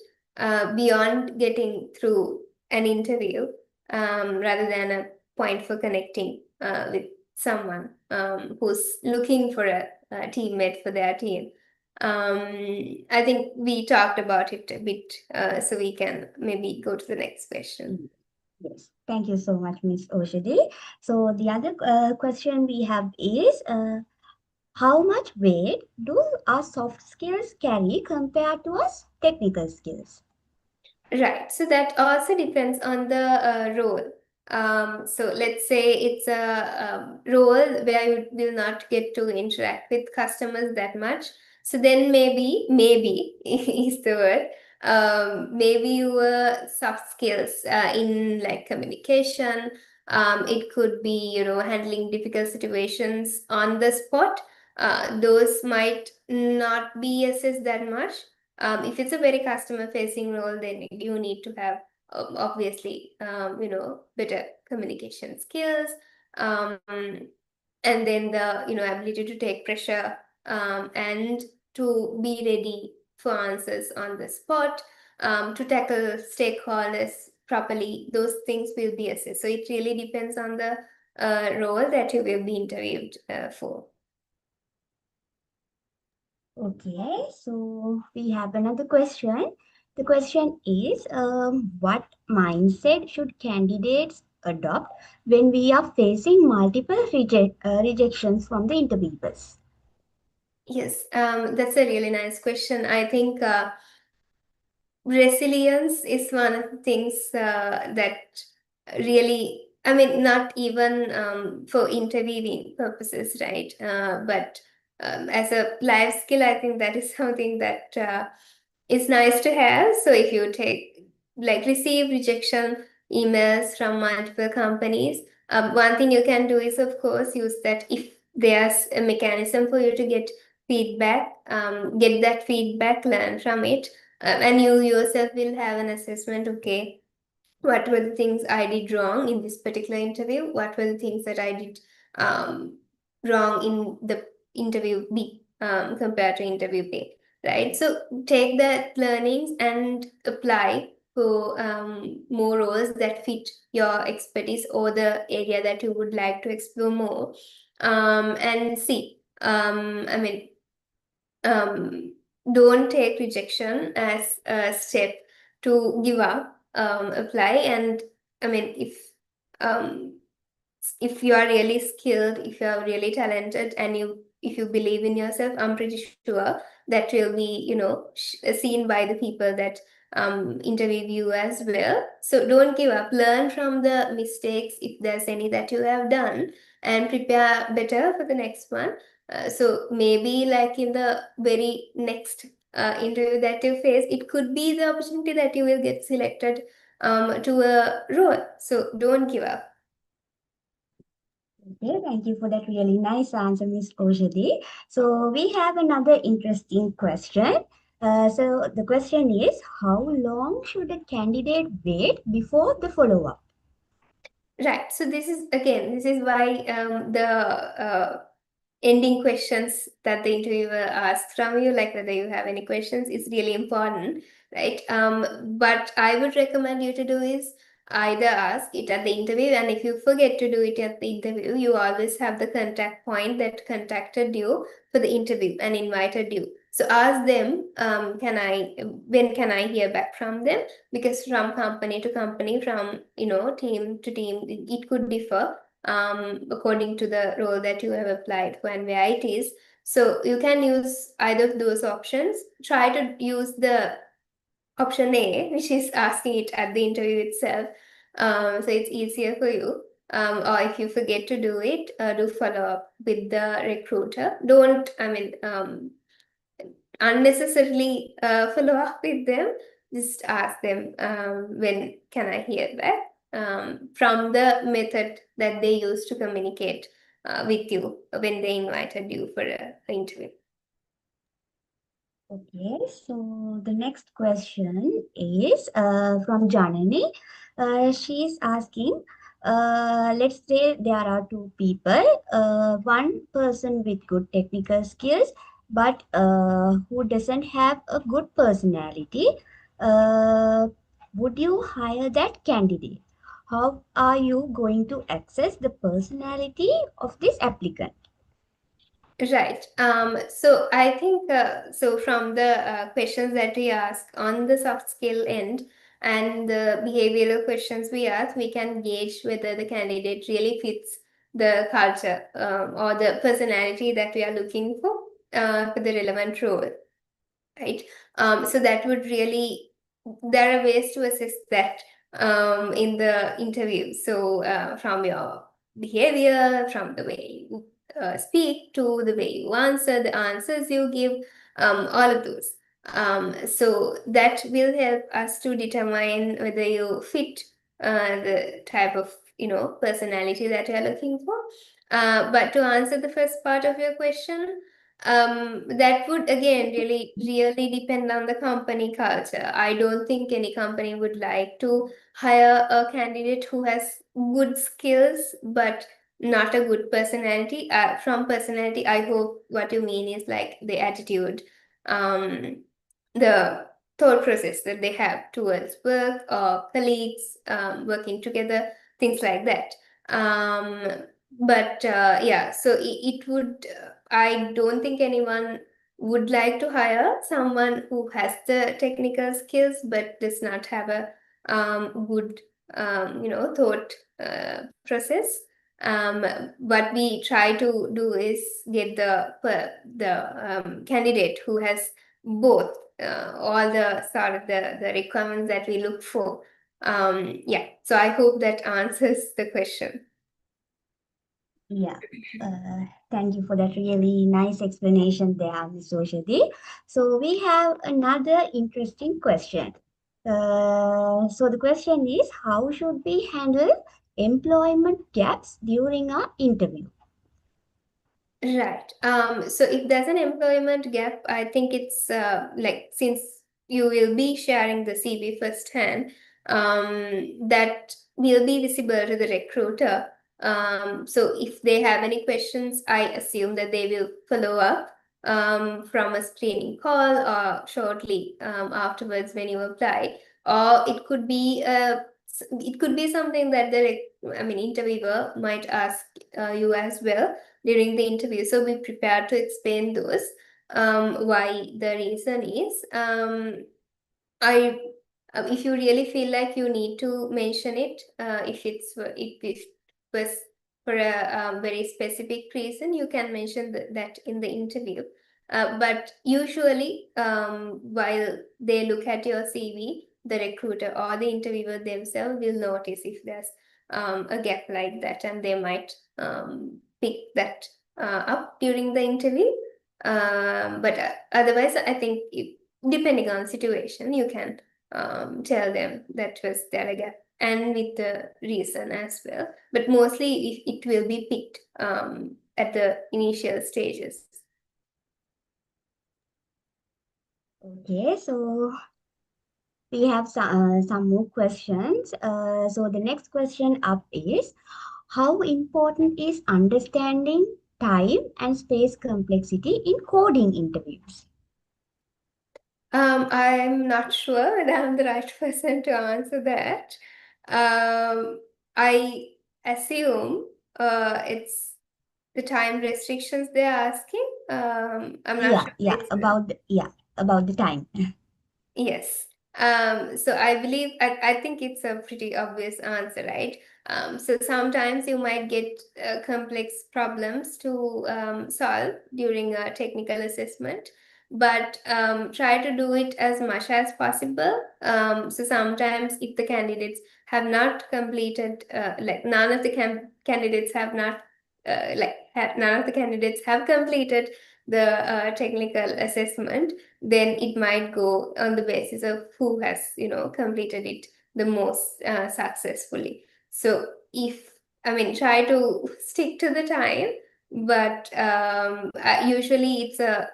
Beyond getting through an interview, rather than a point for connecting with someone who's looking for a teammate for their team. I think we talked about it a bit, so we can maybe go to the next question. Yes, thank you so much, Miss Oshadi. So the other question we have is, how much weight do our soft skills carry compared to our technical skills? Right, so that also depends on the role. So let's say it's a role where you will not get to interact with customers that much. So then maybe is the word. Maybe your soft skills in like communication. It could be, handling difficult situations on the spot. Those might not be assessed that much. If it's a very customer facing role, then you need to have obviously better communication skills, um, and then the ability to take pressure, and to be ready for answers on the spot, to tackle stakeholders properly. Those things will be assessed. So it really depends on the role that you will be interviewed for. Okay, so we have another question. The question is, what mindset should candidates adopt when we are facing multiple rejections from the interviewers? Yes, that's a really nice question. I think resilience is one of the things that really, I mean, not even for interviewing purposes, right? But as a life skill, I think that is something that is nice to have. So if you receive rejection emails from multiple companies, one thing you can do is, of course, use that if there's a mechanism for you to get feedback, get that feedback, learn from it, and you yourself will have an assessment. Okay, what were the things I did wrong in this particular interview? What were the things that I did wrong in the interview B, compared to interview B, right? So take that learnings and apply for more roles that fit your expertise or the area that you would like to explore more, and see. I mean, don't take rejection as a step to give up. Apply, and I mean, if you are really skilled, if you are really talented, and if you believe in yourself, I'm pretty sure that will be seen by the people that interview you as well. So don't give up. Learn from the mistakes if there's any that you have done, and prepare better for the next one. So maybe like in the very next interview that you face, it could be the opportunity that you will get selected to a role. So don't give up. Okay, thank you for that really nice answer, Miss Oshadi. So we have another interesting question. So the question is, how long should a candidate wait before the follow-up? Right. So this is why the ending questions that the interviewer asks from you, like whether you have any questions, is really important, right? But I would recommend you to do is either ask it at the interview, and if you forget to do it at the interview, you always have the contact point that contacted you for the interview and invited you. So ask them, when can I hear back from them? Because from company to company, from team to team, it could differ according to the role that you have applied for and where it is. So you can use either of those options. Try to use the option A, which is asking it at the interview itself. So it's easier for you. Or if you forget to do it, do follow up with the recruiter. Don't, unnecessarily follow up with them. Just ask them, when can I hear back? from the method that they used to communicate with you when they invited you for an interview. Okay, so the next question is from Janani. She's asking, let's say there are two people, one person with good technical skills, but who doesn't have a good personality. Would you hire that candidate? How are you going to assess the personality of this applicant? Right. So I think so from the questions that we ask on the soft skill end and the behavioral questions we ask, we can gauge whether the candidate really fits the culture or the personality that we are looking for the relevant role. Right. So that would really, there are ways to assess that in the interview. So from your behavior, from the way you speak to the way you answer, the answers you give, all of those. So that will help us to determine whether you fit the type of personality that you are looking for. But to answer the first part of your question, that would again really depend on the company culture. I don't think any company would like to hire a candidate who has good skills but not a good personality. From personality, I hope what you mean is like the attitude, the thought process that they have towards work or colleagues, working together, things like that. But yeah, so it would, I don't think anyone would like to hire someone who has the technical skills but does not have a good, thought process. What we try to do is get the candidate who has both all the sort of the requirements that we look for. Yeah, so I hope that answers the question. Yeah, thank you for that really nice explanation there, Ms. Oshadi. So we have another interesting question. So the question is, how should we handle employment gaps during our interview? Right. So if there's an employment gap, I think it's like since you will be sharing the CV firsthand, that will be visible to the recruiter. So if they have any questions, I assume that they will follow up from a screening call or shortly afterwards when you apply. Or it could be something that the interviewer might ask you as well during the interview. So be prepared to explain those, why the reason is. If you really feel like you need to mention it, if it was for a very specific reason, you can mention that in the interview. But usually, while they look at your CV, the recruiter or the interviewer themselves will notice if there's a gap like that, and they might pick that up during the interview. But otherwise, I think depending on situation, you can tell them that was there a gap and with the reason as well. But mostly it will be picked at the initial stages. Okay, so we have some more questions. So the next question up is, how important is understanding time and space complexity in coding interviews? I'm not sure whether I'm the right person to answer that. I assume it's the time restrictions they're asking. I'm not sure. Yeah, about the time. Yes. So I believe, I think it's a pretty obvious answer, right? So sometimes you might get complex problems to solve during a technical assessment, but try to do it as much as possible. So sometimes if the candidates have not completed, like none of the candidates have not, none of the candidates have completed the technical assessment, then it might go on the basis of who has completed it the most successfully. So try to stick to the time, but usually it's a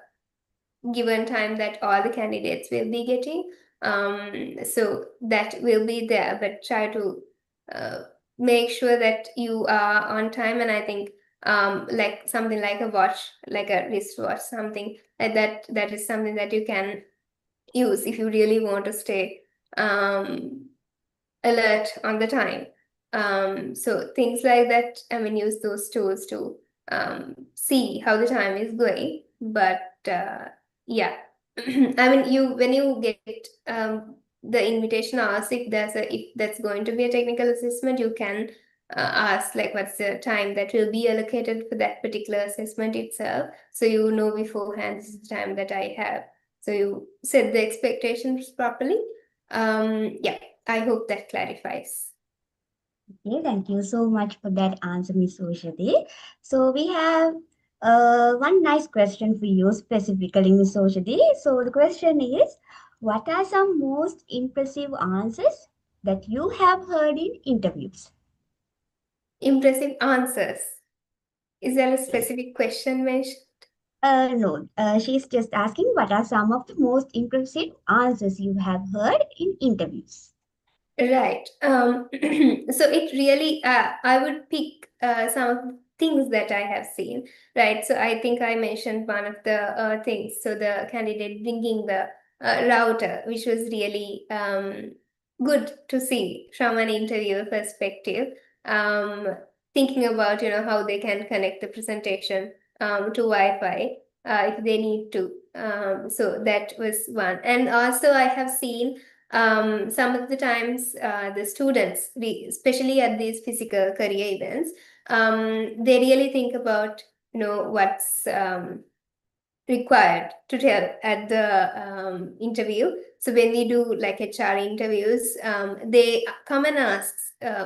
given time that all the candidates will be getting. So that will be there, but try to make sure that you are on time. And I think like something like a watch, like a wristwatch, something like that, that is something that you can use if you really want to stay alert on the time. So things like that, use those tools to see how the time is going. But yeah, when you get the invitation asks if that's going to be a technical assessment, you can ask like what's the time that will be allocated for that particular assessment itself. So you know beforehand, this is the time that I have. So you set the expectations properly. Yeah, I hope that clarifies. Okay, thank you so much for that answer, Miss Oshadi. So we have one nice question for you specifically, Miss Oshadi. So the question is, what are some most impressive answers that you have heard in interviews? Impressive answers. Is there a specific question mentioned? No, she's just asking what are some of the most impressive answers you have heard in interviews. Right. So it really, I would pick some of the things that I have seen, right? So I think I mentioned one of the things. So the candidate bringing the router, which was really good to see from an interviewer perspective. Thinking about, how they can connect the presentation to Wi-Fi if they need to. So that was one. And also I have seen some of the times the students, especially at these physical career events, they really think about what's required to tell at the interview. So when we do like HR interviews, they come and ask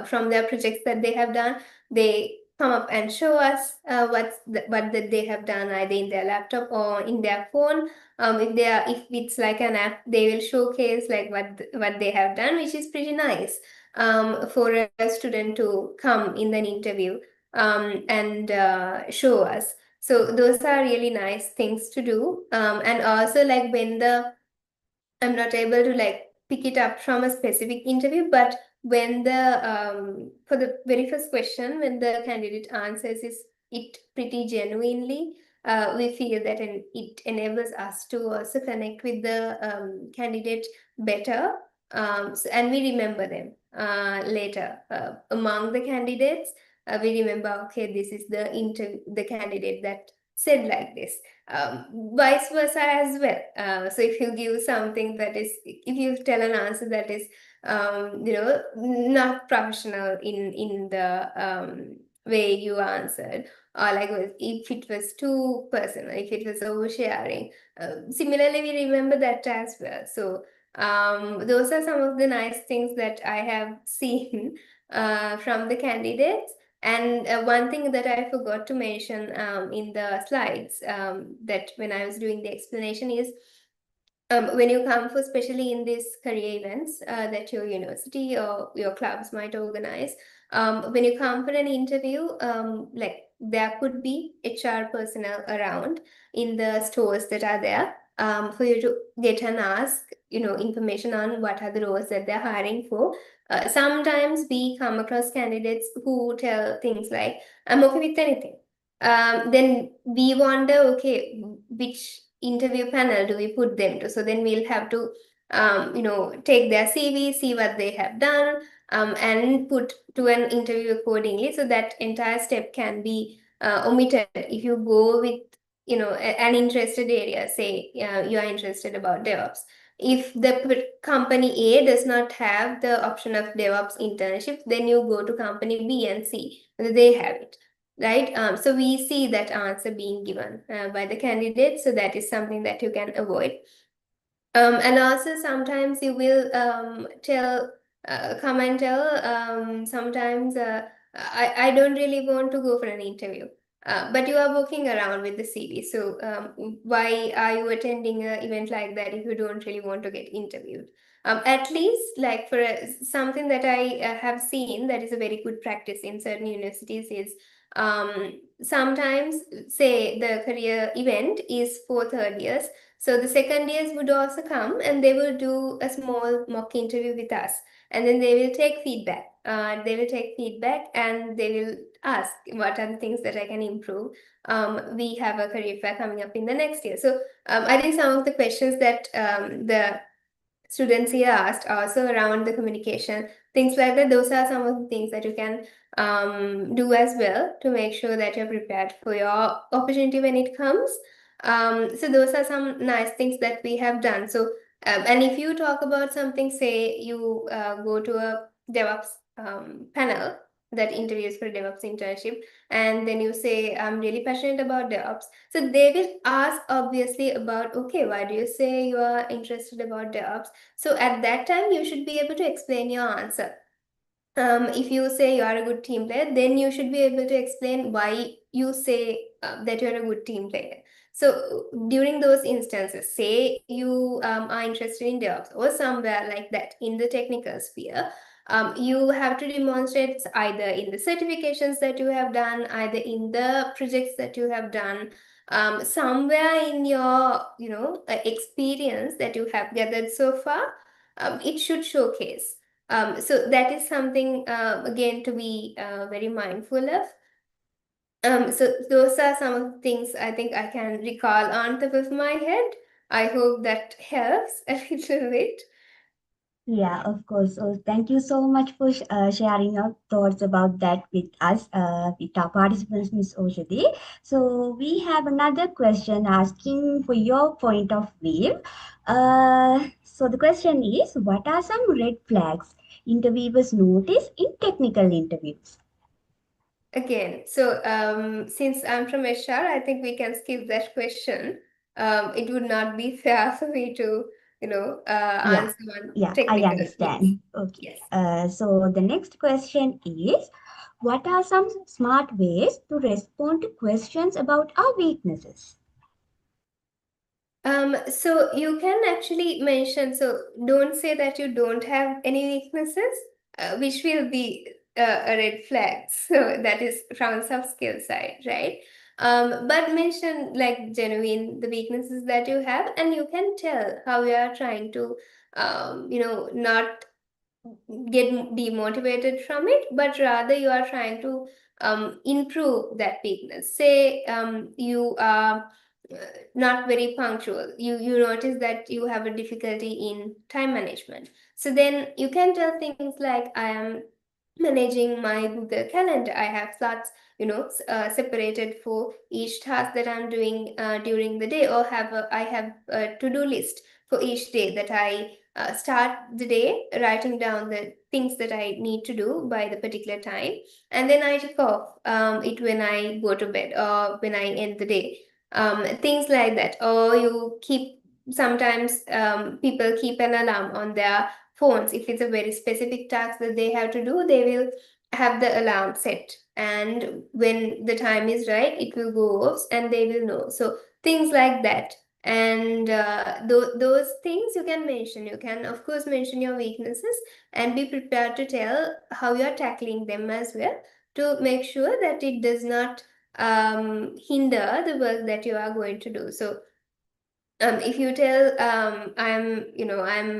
from their projects that they have done. They come up and show us what that they have done either in their laptop or in their phone. If it's like an app, they will showcase like what they have done, which is pretty nice for a student to come in an interview and show us. So those are really nice things to do. And also like I'm not able to like pick it up from a specific interview, but when for the very first question, when the candidate answers it pretty genuinely, we feel that it enables us to also connect with the candidate better. And we remember them later among the candidates. We remember, okay, this is the candidate that said like this. Vice versa as well. So if you give something if you tell an answer that is, not professional in the way you answered, or like if it was too personal, if it was oversharing. Similarly, we remember that as well. So those are some of the nice things that I have seen from the candidates. And one thing that I forgot to mention in the slides that when I was doing the explanation is when you come for, especially in these career events that your university or your clubs might organize, when you come for an interview, like there could be HR personnel around in the stores that are there for you to get and ask, information on what are the roles that they're hiring for. Sometimes we come across candidates who tell things like, I'm okay with anything. Then we wonder, okay, which interview panel do we put them to? So then we'll have to, take their CV, see what they have done, and put to an interview accordingly. So that entire step can be omitted if you go with, an interested area. Say you are interested about DevOps. If the company A does not have the option of DevOps internship, then you go to company B and see whether they have it. Right? So we see that answer being given by the candidate. So that is something that you can avoid. And also sometimes you will come and tell, sometimes I don't really want to go for an interview. But you are walking around with the CV. So why are you attending an event like that if you don't really want to get interviewed? At least, like for something that I have seen that is a very good practice in certain universities is sometimes, say, the career event is for third years. So the second years would also come and they will do a small mock interview with us. And then they will take feedback. And they will ask what are the things that I can improve. We have a career fair coming up in the next year. So I think some of the questions that the students here asked also around the communication, things like that. Those are some of the things that you can do as well to make sure that you're prepared for your opportunity when it comes. So those are some nice things that we have done. So, and if you talk about something, say you go to a DevOps panel that interviews for a DevOps internship, and then you say, I'm really passionate about DevOps. So they will ask obviously about, okay, why do you say you are interested about DevOps? So at that time, you should be able to explain your answer. If you say you are a good team player, then you should be able to explain why you say that you're a good team player. So during those instances, say you are interested in DevOps or somewhere like that in the technical sphere, you have to demonstrate either in the certifications that you have done, either in the projects that you have done, somewhere in your experience that you have gathered so far. It should showcase. So that is something again to be very mindful of. So those are some of the things I think I can recall on top of my head. I hope that helps a little bit. Yeah, of course. So thank you so much for sharing your thoughts about that with us, with our participants, Ms. Oshadi. So we have another question asking for your point of view. So the question is, what are some red flags interviewers notice in technical interviews? Again, so since I'm from HR, I think we can skip that question. It would not be fair for me to, answer on Yeah, I technical things. understand. Okay. Yes. So the next question is, what are some smart ways to respond to questions about our weaknesses? So you can actually mention, so don't say that you don't have any weaknesses, which will be a red flag. So that is from soft skill side, right? But mention like genuine the weaknesses that you have, and you can tell how you are trying to, not get demotivated from it, but rather you are trying to improve that weakness. Say you are not very punctual. You notice that you have a difficulty in time management. So then you can tell things like, I am managing my Google Calendar. I have slots, separated for each task that I'm doing during the day, or I have a to-do list for each day that I start the day writing down the things that I need to do by the particular time, and then I tick off it when I go to bed or when I end the day. Things like that. Or you keep sometimes people keep an alarm on their phones. If it's a very specific task that they have to do, they will have the alarm set, and when the time is right, it will go off and they will know. So things like that. And those things you can mention. You can, of course, mention your weaknesses and be prepared to tell how you are tackling them as well, to make sure that it does not hinder the work that you are going to do. So if you tell I'm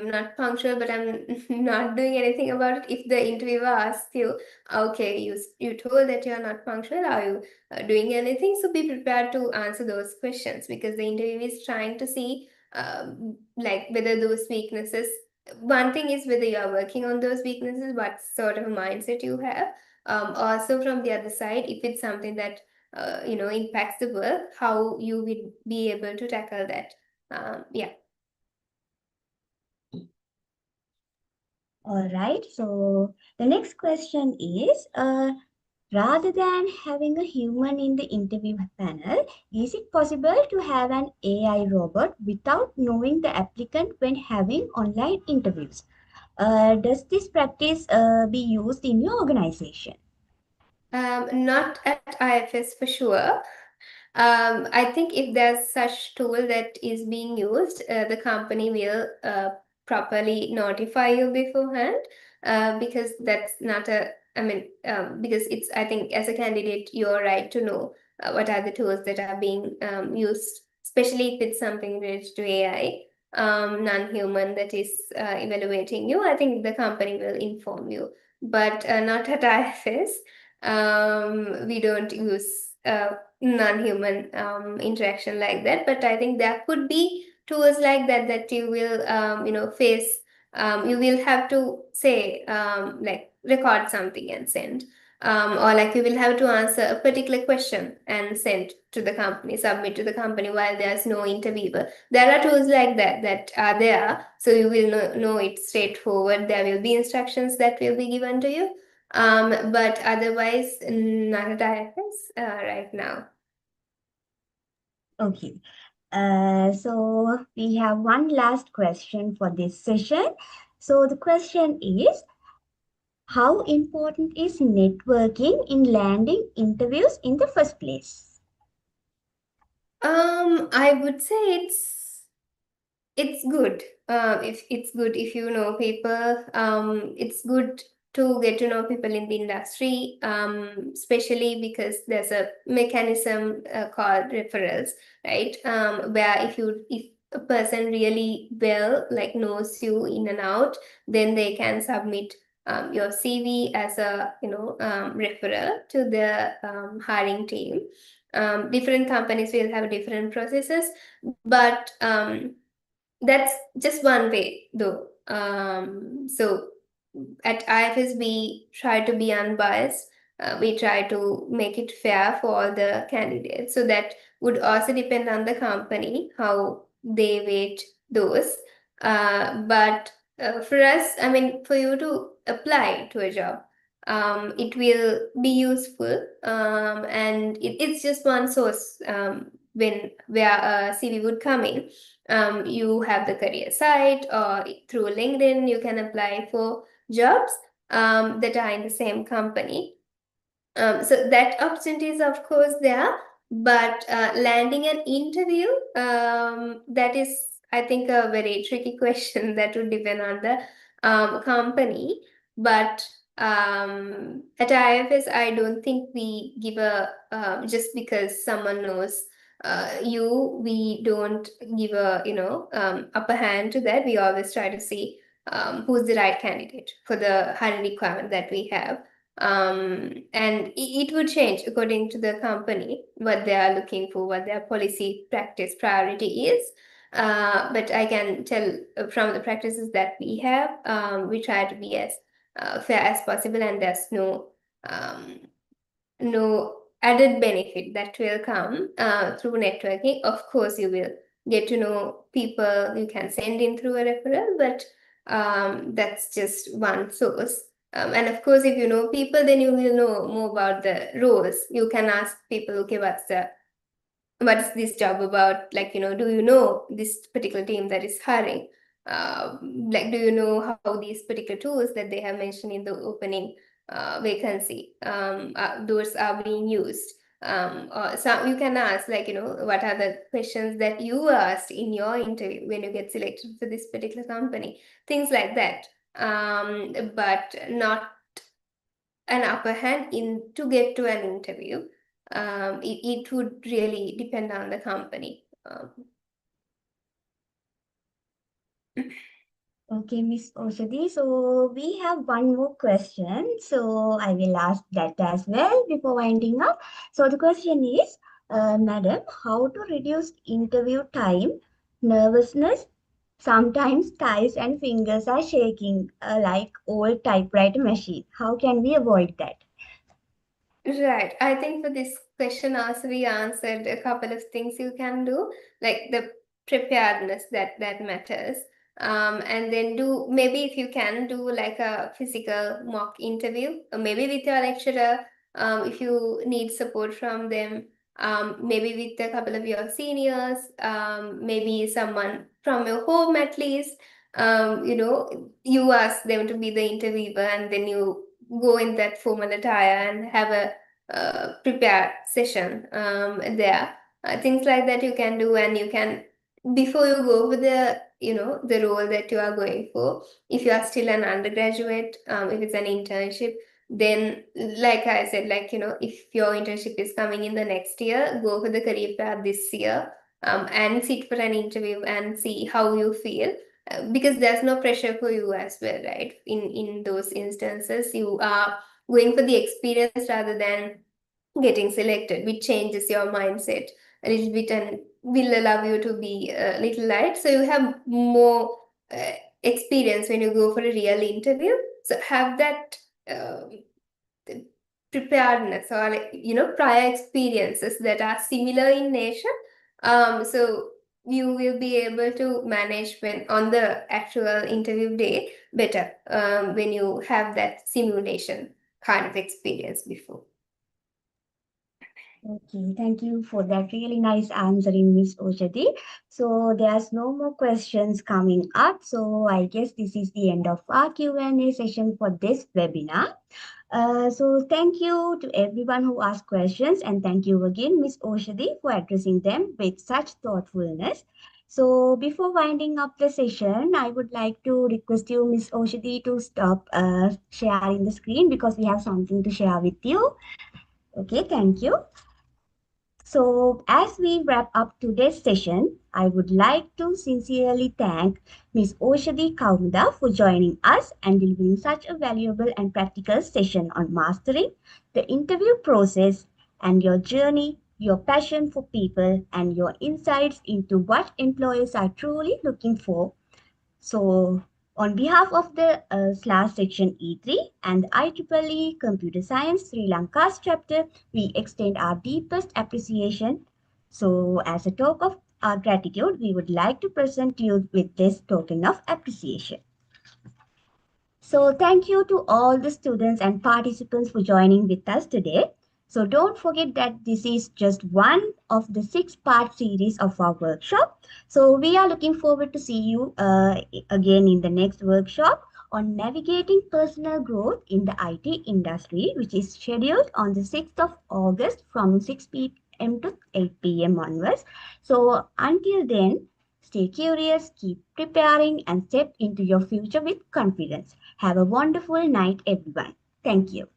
not punctual, but I'm not doing anything about it. If the interviewer asks you, okay, you told that you're not punctual, are you doing anything? So be prepared to answer those questions, because the interviewer is trying to see like whether those weaknesses. One thing is whether you are working on those weaknesses, what sort of a mindset you have. Also from the other side, if it's something that impacts the work, how you will be able to tackle that. Yeah. All right. So the next question is, rather than having a human in the interview panel, is it possible to have an AI robot without knowing the applicant when having online interviews? Does this practice be used in your organization? Not at IFS for sure. I think if there's such tool that is being used, the company will properly notify you beforehand, because that's not because I think as a candidate, you're right to know what are the tools that are being used, especially if it's something related to AI, non-human that is evaluating you. I think the company will inform you, but not at IFS. We don't use non-human interaction like that, but I think there could be tools like that you will face. You will have to say like record something and send, or like you will have to answer a particular question and send to the company, submit to the company while there's no interviewer. There are tools like that are there, so you will know it's straightforward. There will be instructions that will be given to you, but otherwise not at IFS right now. Okay. So we have one last question for this session. So the question is, how important is networking in landing interviews in the first place? I would say it's good. If it's good if you know people. It's good to get to know people in the industry, especially because there's a mechanism called referrals, right? Where if a person really well like knows you in and out, then they can submit your CV as a referral to the hiring team. Different companies will have different processes, but that's just one way though. So at IFS, we try to be unbiased. We try to make it fair for all the candidates. So that would also depend on the company, how they weight those. But for us, I mean, for you to apply to a job, it will be useful. And it's just one source where a CV would come in. You have the career site, or through LinkedIn, you can apply for jobs that are in the same company. So that opportunity is of course there, but landing an interview, that is, I think, a very tricky question that would depend on the company. But at IFS, I don't think we give a just because someone knows we don't give a upper hand to that. We always try to see who's the right candidate for the hiring requirement that we have. And it would change according to the company, what they are looking for, what their policy, practice, priority is. But I can tell from the practices that we have, we try to be as fair as possible, and there's no added benefit that will come through networking. Of course, you will get to know people you can send in through a referral, but that's just one source. And of course, if you know people, then you will know more about the roles. You can ask people, okay, what is this job about? Like, do you know this particular team that is hiring? Like, do you know how these particular tools that they have mentioned in the opening vacancy, those are being used? Or some you can ask, like, what are the questions that you asked in your interview when you get selected for this particular company? Things like that. But not an upper hand in to get to an interview. It would really depend on the company. Okay, Miss Oshadi. So we have one more question. So I will ask that as well before winding up. So the question is, Madam, how to reduce interview time, nervousness? Sometimes thighs and fingers are shaking like old typewriter machine. How can we avoid that? Right. I think for this question also we answered a couple of things you can do, like the preparedness that matters. And then maybe if you can do like a physical mock interview, or maybe with your lecturer, if you need support from them, maybe with a couple of your seniors, maybe someone from your home at least. You ask them to be the interviewer, and then you go in that formal attire and have a prepared session there. Things like that you can do, and you can before you go for the, the role that you are going for, if you are still an undergraduate, if it's an internship, then like I said, like, if your internship is coming in the next year, go for the career path this year, and sit for an interview and see how you feel. Because there's no pressure for you as well, right? In those instances, you are going for the experience rather than getting selected, which changes your mindset a little bit and will allow you to be a little light. So you have more experience when you go for a real interview. So have that preparedness or, prior experiences that are similar in nature. So you will be able to manage when on the actual interview day better, when you have that simulation kind of experience before. Okay, thank you for that really nice answering, Miss Oshadi. So there's no more questions coming up. So I guess this is the end of our Q&A session for this webinar. So thank you to everyone who asked questions, and thank you again, Miss Oshadi, for addressing them with such thoughtfulness. So before winding up the session, I would like to request you, Miss Oshadi, to stop sharing the screen because we have something to share with you. Okay, thank you. So as we wrap up today's session, I would like to sincerely thank Ms. Oshadi Kaumda for joining us and delivering such a valuable and practical session on mastering the interview process and your journey, your passion for people, and your insights into what employers are truly looking for. So, on behalf of the SLAS section E3 and IEEE Computer Science Sri Lanka's chapter, we extend our deepest appreciation. So, as a token of our gratitude, we would like to present you with this token of appreciation. So, thank you to all the students and participants for joining with us today. So don't forget that this is just one of the 6-part series of our workshop. So we are looking forward to see you again in the next workshop on navigating personal growth in the IT industry, which is scheduled on the 6th of August from 6 p.m. to 8 p.m. onwards. So until then, stay curious, keep preparing, and step into your future with confidence. Have a wonderful night, everyone. Thank you.